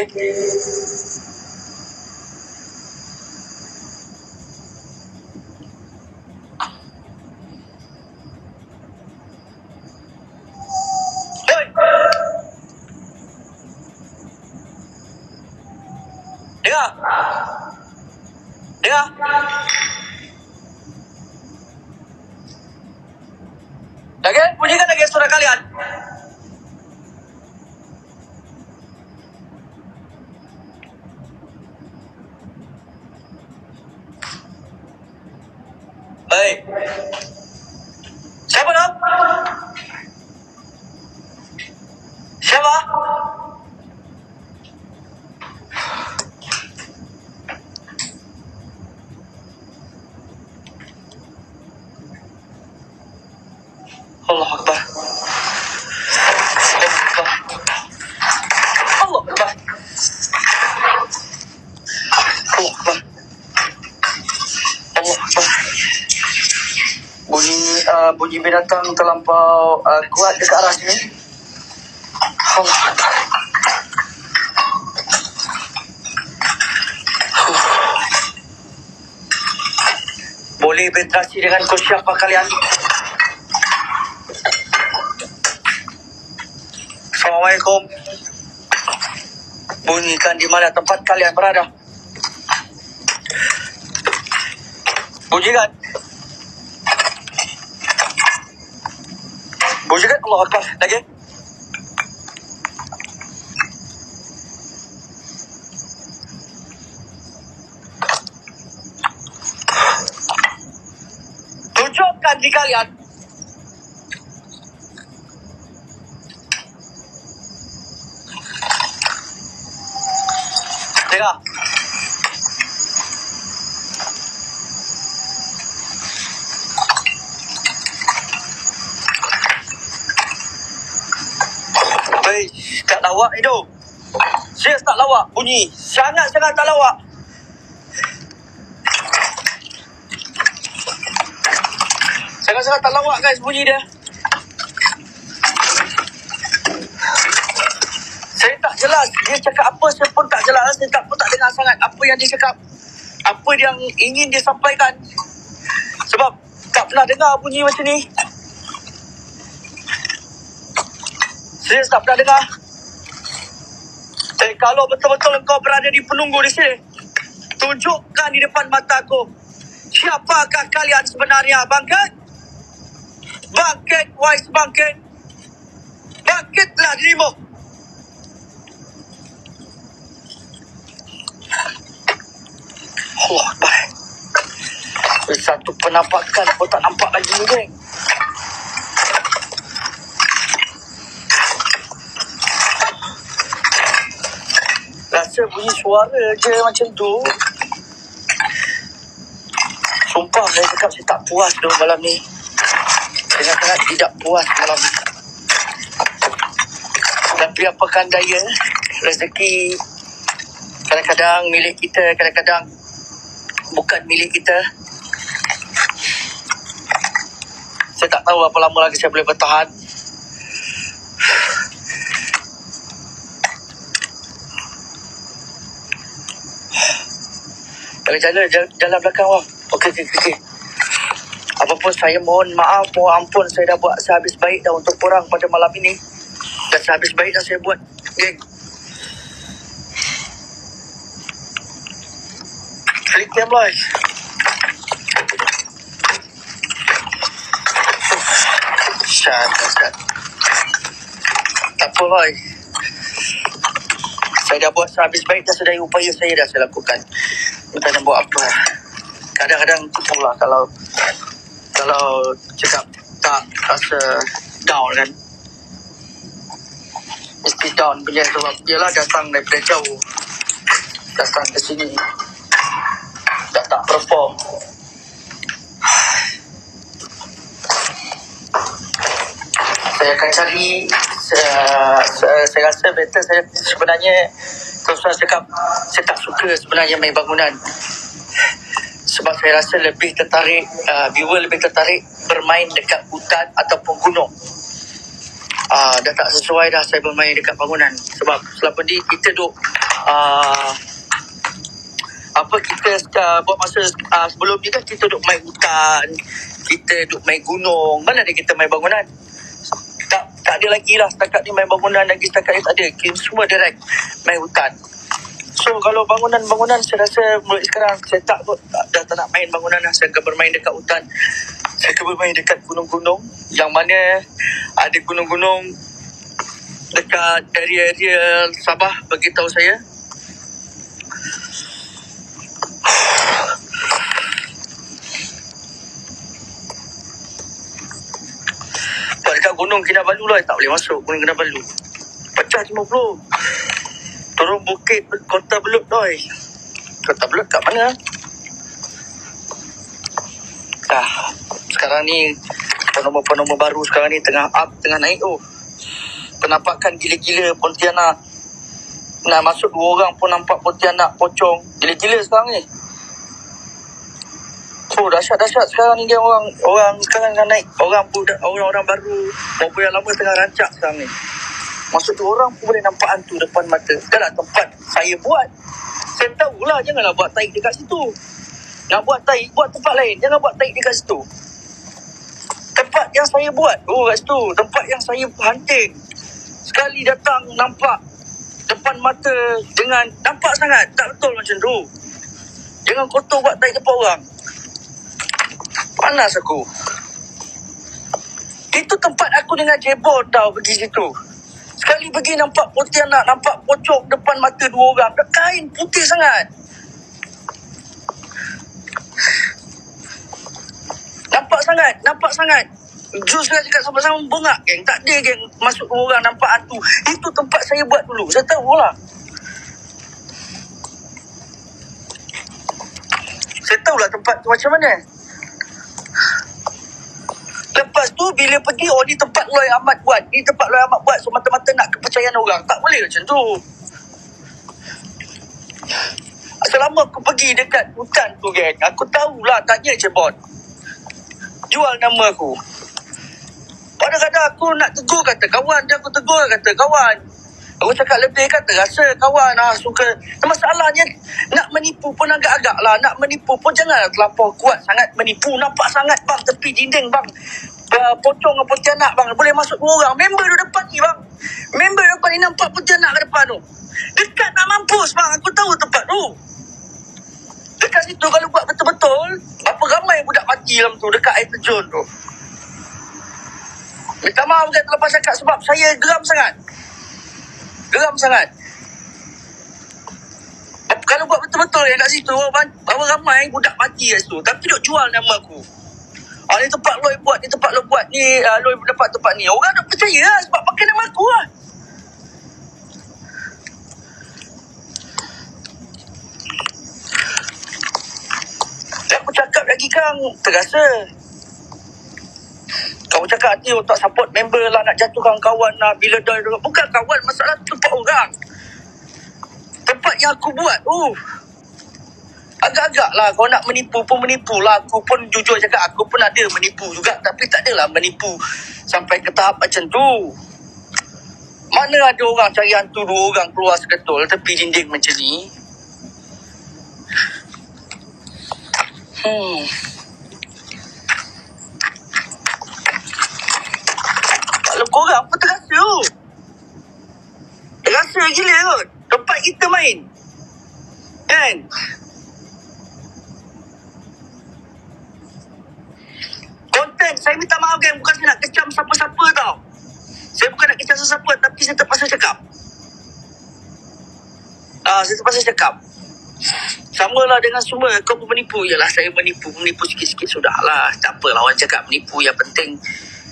Hei. Dengar. Dengar. Lagi, bunyikan lagi suara kalian. Baik. Siapa nak? Siapa? Allah Akbar. Allah Akbar. Allah Akbar. Allah Akbar. Bunyi binatang terlampau kuat dekat arah sini. Allah Akbar. Boleh berinteraksi dengan kos siapa kalian? Assalamualaikum. Bunyikan di mana tempat kalian berada. Bunyikan. Bunyikan. Allah Akbar. Lagi. Tunjukkan di kalian. Dengar. Baik, tak lawak itu. Serius tak lawak bunyi. Sangat-sangat tak lawak. Sangat-sangat tak lawak guys bunyi dia. Saya tak jelas. Dia cakap apa saya pun tak jelas. Saya pun tak dengar sangat apa yang dia cakap. Apa yang ingin dia sampaikan. Sebab tak pernah dengar bunyi macam ni. Serius tak pernah dengar. Kalau betul-betul engkau berada di penunggu di sini, tunjukkan di depan mataku. Siapakah kalian sebenarnya? Bangkit. Bangkit, wise bangkit. Bangkitlah dirimu. Allah Akbar. Satu penampakan pun tak nampak lagi ni, geng. Rasa bunyi suara je macam tu. Sumpah saya cakap saya tak puas tu malam ni. Sangat-sangat tidak puas malam ni. Tapi apakan daya, rezeki kadang-kadang milik kita, kadang-kadang bukan milik kita. Saya tak tahu berapa lama lagi saya boleh bertahan. Jalan belakang bang. Okey. Apapun saya mohon maaf, mohon ampun. Saya dah buat sehabis baik dah untuk korang pada malam ini. Dan sehabis baik dah saya buat, geng. Klik them boys. Syarat. Tak apa boy. Saya dah buat sehabis baik dah, sedaya upaya saya dah saya lakukan. Kita nak buat apa? Kadang-kadang pula kalau cakap tak rasa down kan. Mesti down punya sebab ialah datang daripada jauh. Datang ke sini. Dah tak perform. Saya akan cari saya rasa better saya sebenarnya terus saya cakap saya tak suka sebenarnya main bangunan. Sebab saya rasa lebih tertarik, viewer lebih tertarik bermain dekat hutan ataupun gunung. Dah tak sesuai dah saya bermain dekat bangunan. Sebab selama ni kita duk kita buat masa sebelum ni kan kita duk main hutan, kita duk main gunung. Mana ada kita main bangunan? Tak ada lagi lah setakat ni main bangunan lagi, setakat ni tak ada. Kita semua direct main hutan. So kalau bangunan saya rasa mulai sekarang saya dah tak nak main bangunan lah. Saya akan bermain dekat hutan, saya akan bermain dekat gunung-gunung, yang mana ada gunung-gunung dekat area Sabah bagi tahu saya. Dekat Gunung Kinabalu lah, tak boleh masuk Gunung Kinabalu. Pecah 50. Turun bukit Kota Belud doi. Kota Belud kat mana? Sekarang ni penoma baru sekarang ni tengah naik tu. Penampakan gila-gila Pontianak. Nak masuk 2 orang pun nampak Pontianak pocong. Gila-gila sekarang ni. Oh, dahsyat sekarang ni dia orang sekarang dah naik. Orang baru maupun yang lama tengah rancak sekarang ni. Maksud tu orang pun boleh nampak hantu depan mata. Dah lah tempat saya buat. Saya tahulah, janganlah buat taik dekat situ. Nak buat taik, buat tempat lain. Jangan buat taik dekat situ. Tempat yang saya buat, kat situ. Tempat yang saya hunting. Sekali datang nampak depan mata dengan nampak sangat. Tak betul macam tu. Jangan kotor buat taik depan orang. Panas aku. Itu tempat aku dengan Jebor tau pergi situ. Sekali pergi nampak Pontianak, nampak pocong depan mata 2 orang. Dah kain putih sangat. Nampak sangat. Jus lah cakap sama-sama bongak geng. Tak ada geng masuk 2 orang nampak hantu. Itu tempat saya buat dulu. Saya tahu lah. Saya tahulah tempat tu macam mana. Lepas tu bila pergi, ni tempat Loy Ahmad buat. Ni tempat Loy Ahmad buat. So mata-mata nak kepercayaan orang. Tak boleh macam tu. Selama aku pergi dekat hutan tu geng, aku tahulah, tanya Cebon. Jual nama aku. Kadang-kadang aku nak tegur kata kawan. Dia aku tegur kata kawan. Aku cakap lebih kata rasa kawan suka. Masalahnya nak menipu pun agak-agak lah. Nak menipu pun janganlah terlampau kuat sangat menipu. Nampak sangat bang tepi dinding bang. Pocong dengan Pontianak bang. Boleh masuk 2 orang. Member tu depan ni bang. Member depan ni nampak Pontianak ke depan tu. Dekat nak mampus bang. Aku tahu tempat tu. Dekat situ kalau buat betul-betul, berapa ramai budak mati dalam tu dekat air terjun tu. Minta maaf kan terlepas cakap sebab saya geram sangat. Kalau buat betul-betul yang kat situ, berapa ramai budak mati kat situ. Tapi duk jual nama aku. Ni tempat Loy buat, ni tempat Loy buat, ni Loy dapat tempat ni. Orang nak percaya lah sebab pakai nama aku lah. Aku cakap lagi Kang, terasa. Kamu cakap hati tak support member lah, nak jatuhkan kawan lah. Bila dah bukan kawan, masalah tempat orang. Tempat yang aku buat agak-agak lah. Kau nak menipu pun menipu lah. Aku pun jujur cakap, aku pun ada menipu juga. Tapi tak adalah menipu sampai ke tahap macam tu. Mana ada orang cari hantu 2 orang keluar seketul tepi dinding macam ni. Kalau korang pun terasa tu. Terasa gila kot. Tempat kita main. Kan? Konten, saya minta maaf kan. Bukan saya nak kecam siapa-siapa tau. Saya bukan nak kecam siapa, tapi saya terpaksa cakap. Saya terpaksa cakap. Sama lah dengan semua. Kau pun menipu. Yalah, saya menipu sikit-sikit sudahlah. Tak apalah orang cakap menipu. Yang penting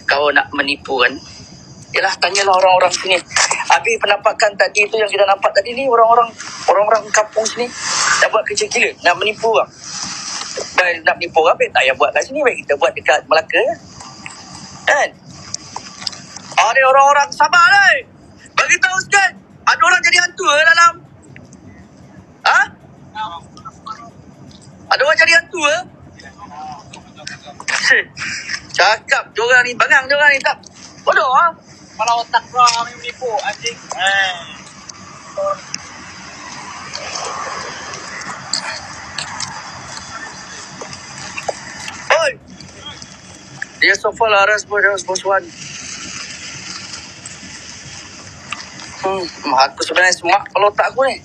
kau nak menipu kan. Yalah, tanyalah orang-orang sini. Habis penampakan tadi tu yang kita nampak tadi ni, orang-orang kampung sini dah buat kerja gila. Nak menipu orang. Dan nak menipu orang, tak payah buat kat sini. Baik kita buat dekat Melaka. Kan? Ada orang-orang sabar ni. Bagi tahu sikit. Ada orang jadi hantu ke dalam? Ha? Ada orang jadi hantu ke? Cakap diorang ni, bangang diorang ni tak. Bodoh ha? Kalau otak kau kami menipu anjing. Oi. Dia sofa laras bos Wan. Aku sebenarnya semak kalau otak aku ni.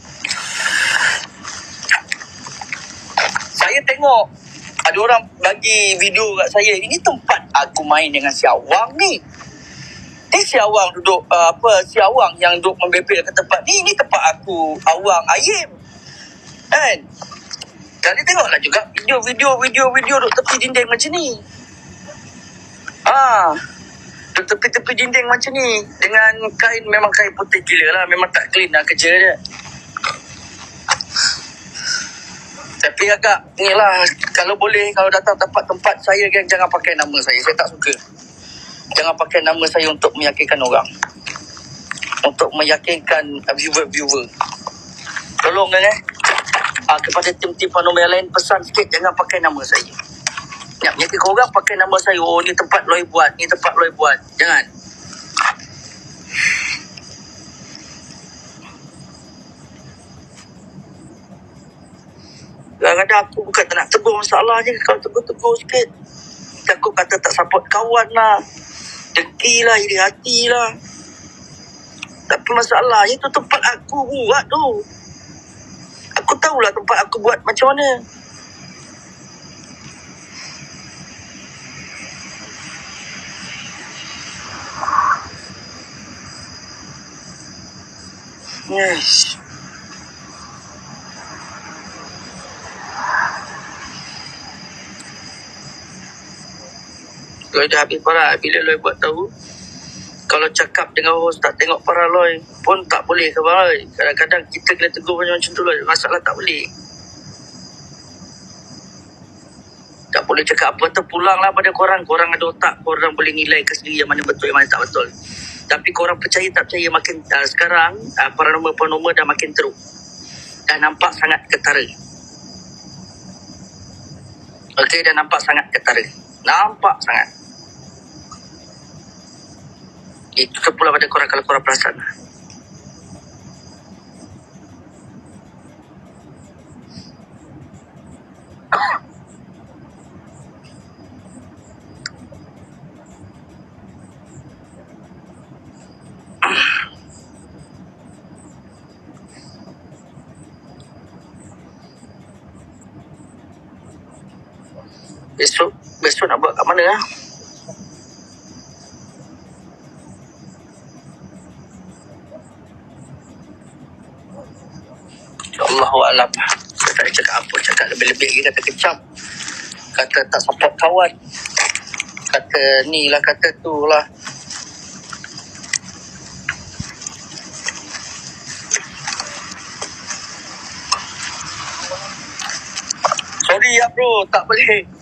Saya tengok ada orang bagi video kat saya. Ini tempat aku main dengan si Awang ni. Ni si Awang duduk si Awang yang duduk membebel ke tempat ni. Ini tempat aku, Awang, Ayim. Kan? Jadi tengoklah juga video duduk tepi dinding macam ni. Duduk tepi-tepi dinding macam ni. Dengan kain, memang kain putih gila lah. Memang tak clean lah kerja dia. Tapi agak ni lah, kalau boleh, kalau datang tempat-tempat saya jangan pakai nama saya. Saya tak suka. Jangan pakai nama saya untuk meyakinkan orang. Untuk meyakinkan viewer-viewer. Tolong kepada tim-tim paranormal lain, pesan sikit jangan pakai nama saya. Nak meyakinkan orang pakai nama saya. Oh, ni tempat Loy buat, ni tempat Loy buat. Jangan. Kadang-kadang aku bukan tak nak tegur masalah je. Kalau tegur-tegur sikit, takut kata tak support kawan lah, dengki lah, iri hati lah. Tapi masalahnya tu tempat aku buat tu. Aku tahulah tempat aku buat macam mana. Yes. Loy dah habis parah. Bila Loy buat tahu, kalau cakap dengan host tak tengok parah Loy pun tak boleh ke Loy. Kadang-kadang kita kena tegur macam tu Loy. Masalah tak boleh. Tak boleh cakap apa tu. Pulanglah pada korang. Korang ada otak. Korang boleh nilai ke sendiri yang mana betul, yang mana tak betul. Tapi korang percaya tak percaya, makin sekarang paranormal dah makin teruk. Dah nampak sangat ketara. Okey, dah nampak sangat ketara. Nampak sangat. Itu terpulang pada korang kalau korang perasan. Besok nak buat kat mana lah? Allahualam. Saya tak cakap apa. Cakap lebih-lebih lagi kata kecam. Kata tak support kawan. Kata ni lah, kata tu lah. Sorry ya bro, tak boleh.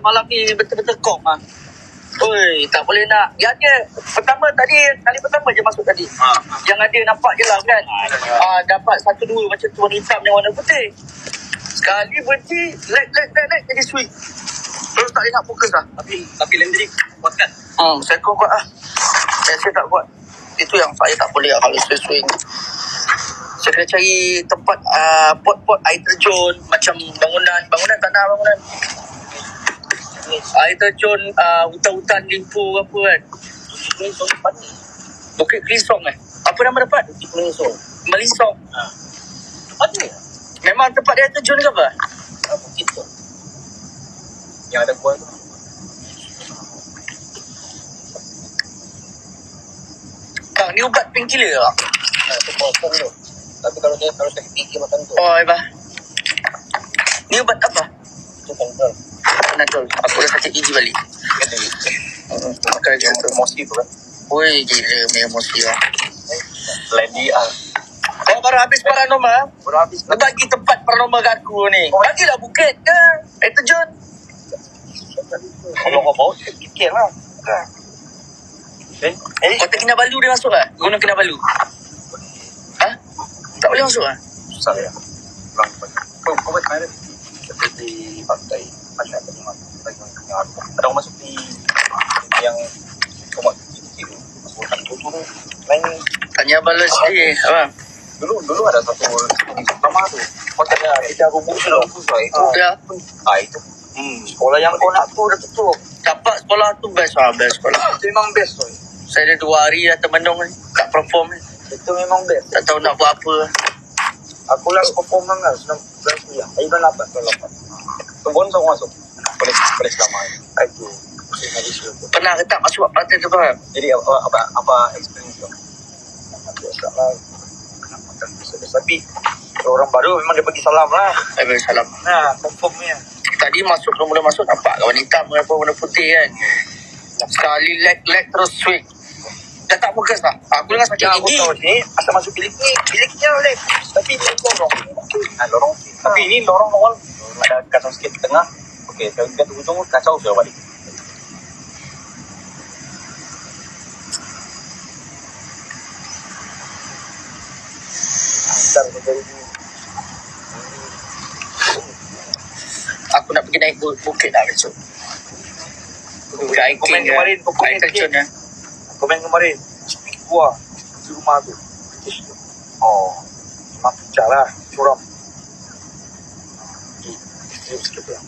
Malam ni betul-betul kong lah. Oi, tak boleh nak. Yang dia pertama tadi, kali pertama je masuk tadi. Yang ada nampak je lah kan. Dapat 1-2 macam tu, warna hitam yang warna putih. Sekali berhenti, lag jadi swing. Terus tak boleh nak fokus lah. Tapi lendering kuat kan? Saya kuat lah. Saya tak kuat. Itu yang saya tak boleh lah kalau saya swing. Saya kena cari tempat pot-pot air terjun, macam bangunan tanah bangunan. Air terjun, hutan-hutan limpo apa kan. Bukit Kelisong Apa nama tempat? Melisong. Tempat ni? Memang tempat dia terjun ke apa? Bukit tu. Yang ada gua tu. Bang, ni ubat painkiller tak? Itu kosong tu. Tapi kalau dia harus sakit gigi makan tu. Oh, Eba. Ni ubat apa? Itu kontrol. Panadol. Aku dah sakit gigi balik. Makan dia emosi tu kan. Woi, gila emosi lah. Selain dia. Kau baru habis paranormal? Baru habis. Dia bagi tempat paranormal kat aku ni. Bagilah bukit ke? Air terjun. Kalau kau bawa, fikir lah. Kota Kinabalu dia masuk tak? Gunung Kinabalu. Ha? Tak boleh masuk tak? Susah ya. Kurang banyak. Kau buat mana? Seperti pantai macam yang ada orang masuk di yang kau kecil masuk hutan itu lain. Tanya balas dia. Abang. Dulu ada satu sama tu. Hotelnya kita rubuh itu. Ya. Itu. Sekolah yang kau nak tu dah tutup. Dapat sekolah tu best lah. Best sekolah. Itu memang best tu. Saya ada 2 hari dah termenung ni. Tak perform ni. Itu memang best. Tak tahu nak buat apa. Aku last performance kan 19 bulan. Bulan 8. Tungguan saya masuk. Boleh selama ni. Itu. Pernah ke tak masuk pelatihan tu kan? Jadi apa experience tu? Biasa lah. Tapi orang baru memang dia pergi salam lah. Salam. Nah, confirmnya. Tadi masuk, mula masuk nampak kawan hitam dengan warna putih kan. Sekali leg terus swing. Dah tak fokus lah. Aku dengar sakit Yang aku gigi. tahu ni, asal masuk biliknya boleh. Tapi ini lorong. Lorong. Tapi ini lorong awal. Ada kacau sikit di tengah. Okey, kalau kita ujung kacau sudah balik. Antar menjadi Aku nak pergi naik bukit dah besok. Hiking komen kemarin, komen hiking ya. komen kemarin. Gua di rumah tu. Oh, memang pecah lah. Curam. Isteri sikit lah.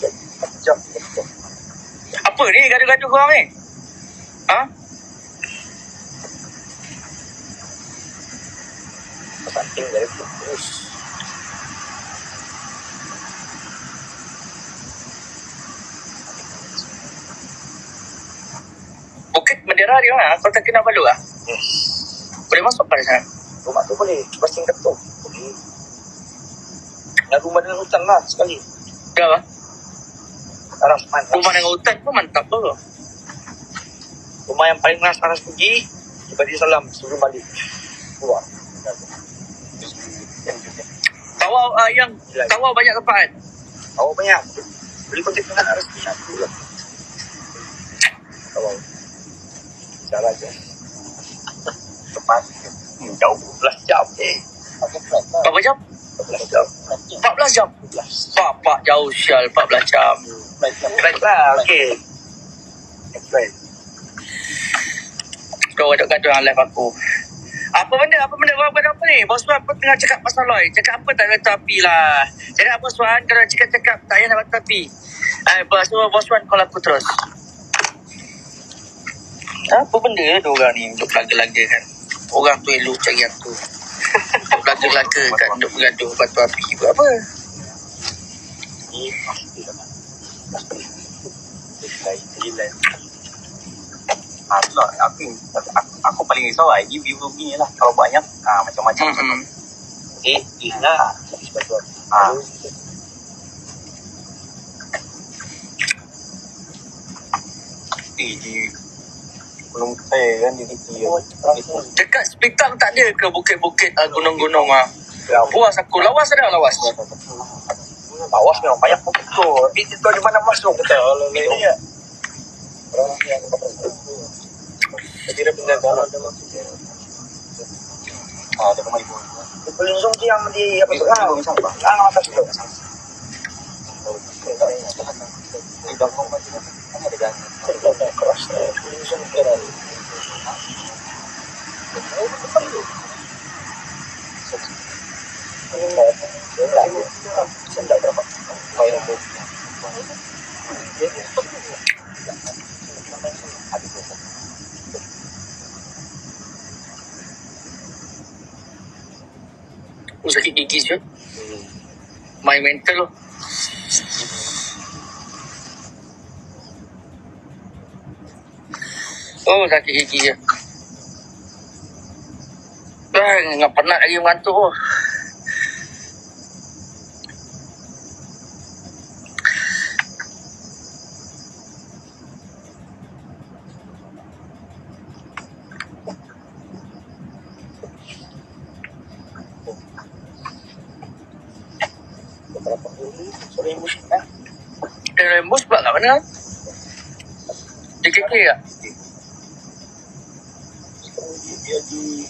3 jam. Apa ni gaduh-gaduh korang ni? Ha? Penting dari tu. Terus. Bukit Bendera di mana? Kota Kinabalu ah? Yes. Boleh masuk pada sana? Rumah tu boleh. Lepas tingkat tu. Boleh. Dan rumah dengan hutan lah sekali. Dah apa? Arah panas. Rumah dengan hutan pun mantap tu. Rumah yang paling panas pergi. Tiba-tiba salam sebelum balik. Keluar. Tawau yang tawau banyak tempat kan? Awak banyak. Beli kontak dengan arah sini. Aku lah. Awak. Jalan je. Cepat. Jauh 12 jam. Berapa jam? 12 jam. 14 jam? Bapak jauh sial 14 jam. Flight lah. Okay. Flight. Kau gaduh-gaduh dengan live aku. Apa benda apa ni? Bos Wan pun tengah cakap pasal Loy. Cakap apa tak ada tapi lah. Jadi apa Bos Wan kalau cakap tak payah nak tapi. Bos Wan call aku terus. Apa benda tu orang ni untuk laga-laga kan? Orang tu elok cari aku. Laga-laga kat untuk bergaduh batu api ke apa? Ini pasti lah. Gila. Itulah aku paling risau lah. Ini view begini lah. Kalau banyak macam-macam. Lah. Di belum saya kan di Dekat Sepitang tak ada ke bukit-bukit gunung-gunung ah? Puas aku. Lawas ada lawas. Lawas memang banyak betul. Itu di mana masuk kita. Ini ya. Orang yang tidak penjagaan ada maksudnya. Ada kemari pun. Pelunjung yang di apa tu? Atas tu. Di dalam macam ada kan. Keras. Pelunjung keras. Sendak berapa? Bayar tu. Sakit gigi je. Main mental tu. Oh, sakit gigi je. Dengan penat lagi mengantuk tu. Rembus pula kat mana? Di KK tak? dia di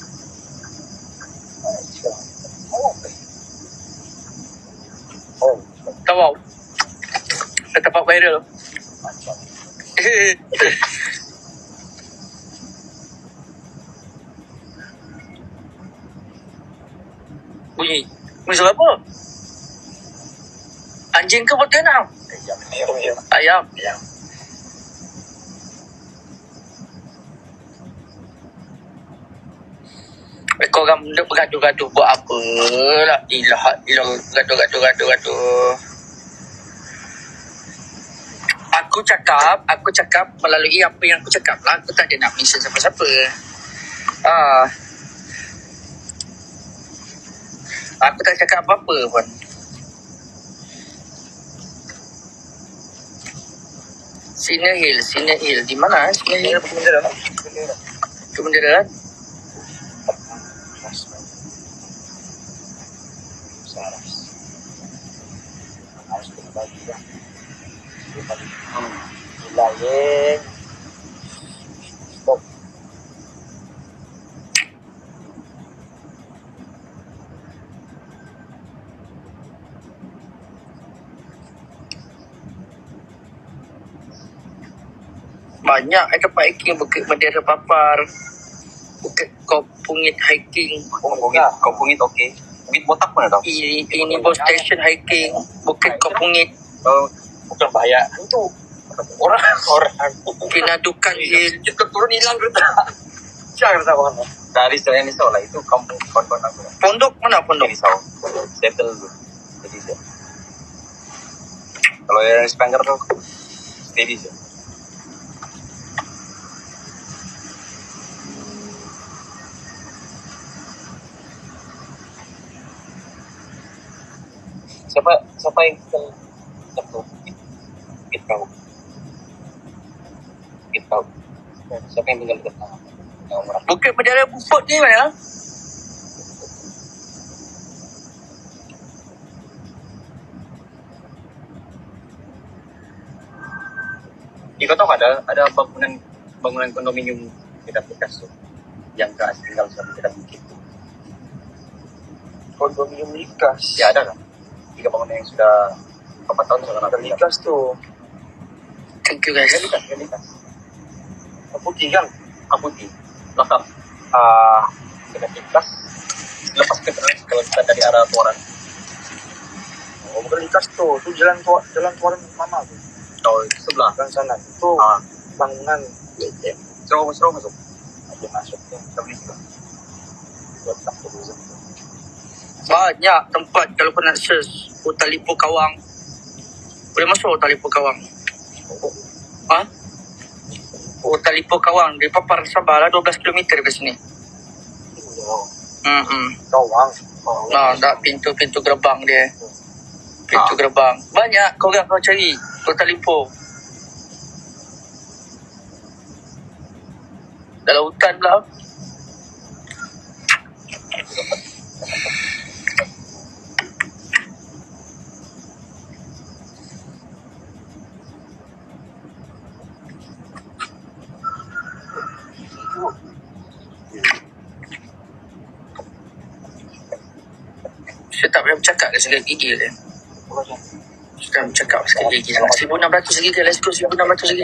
oh Tahu. Tempat viral. macam Bunyi. Bunyi suara apa? Anjing ke pontianak? Ayam. ayam Korang duk bergaduh-gaduh buat apa lah? Ilah gaduh. Aku cakap melalui apa yang aku cakap lah. Aku tak ada nak mention siapa-siapa. Aku tak cakap apa-apa pun. Sina Hill. Di mana Sina Hill? Kementerian. harus berbagi ya. Wilayah stop. Banyak tempat hiking. Bukit Bendera Papar, Bukit Kopungit hiking, Kopungit okey. Bukit Botak pun ada. ini bus station hiking, Bukit Kopungit, Bukan bahaya. Itu orang Kinadukan Hill. kita turun hilang kereta. Jangan kereta kawan. Dari Selain Risau lah itu kampung kawan-kawan aku. Pondok mana pondok? Risau. Settle dulu. Jadi dia. Kalau yang Spanger tuh steady sih. Siapa yang kita tahu? Siapa yang tinggal dekat sana? Yang orang. Bukit Bendera Bufut ni mana? Di kota ada bangunan kondominium kita bekas tuh yang keas tinggal sampai kita bukit. Kondominium Likas. Ya ada kan? 3 bangunan yang sudah 4 tahun sudah ada Likas tu. Thank you guys. Likas. Putih kan? Putih. Belakang. Dengan Likas. Lepas ke kalau kita dari arah Tuaran. Oh, bukan Likas tu. Tu jalan Tuaran Mama tu. Oh, sebelah Kan sana. Itu bangunan. Seru masuk. Ada masuk. Kita beli juga. Buat tak tourism. Banyak tempat kalau kau nak search Hutan Lipur Kawang. Boleh masuk Hutan Lipur Kawang. Hutan Lipur Kawang di Papar Sabah lah 12 km dari sini. Kawang. Nah, tak pintu gerbang dia. Pintu gerbang. Banyak korang kau cari Hutan Lipur. Dalam hutan pula. Saya tak payah bercakap ke sikit gigi dia. Sudah bercakap sikit gigi. 1,600 gigi. Let's go 1,600 gigi.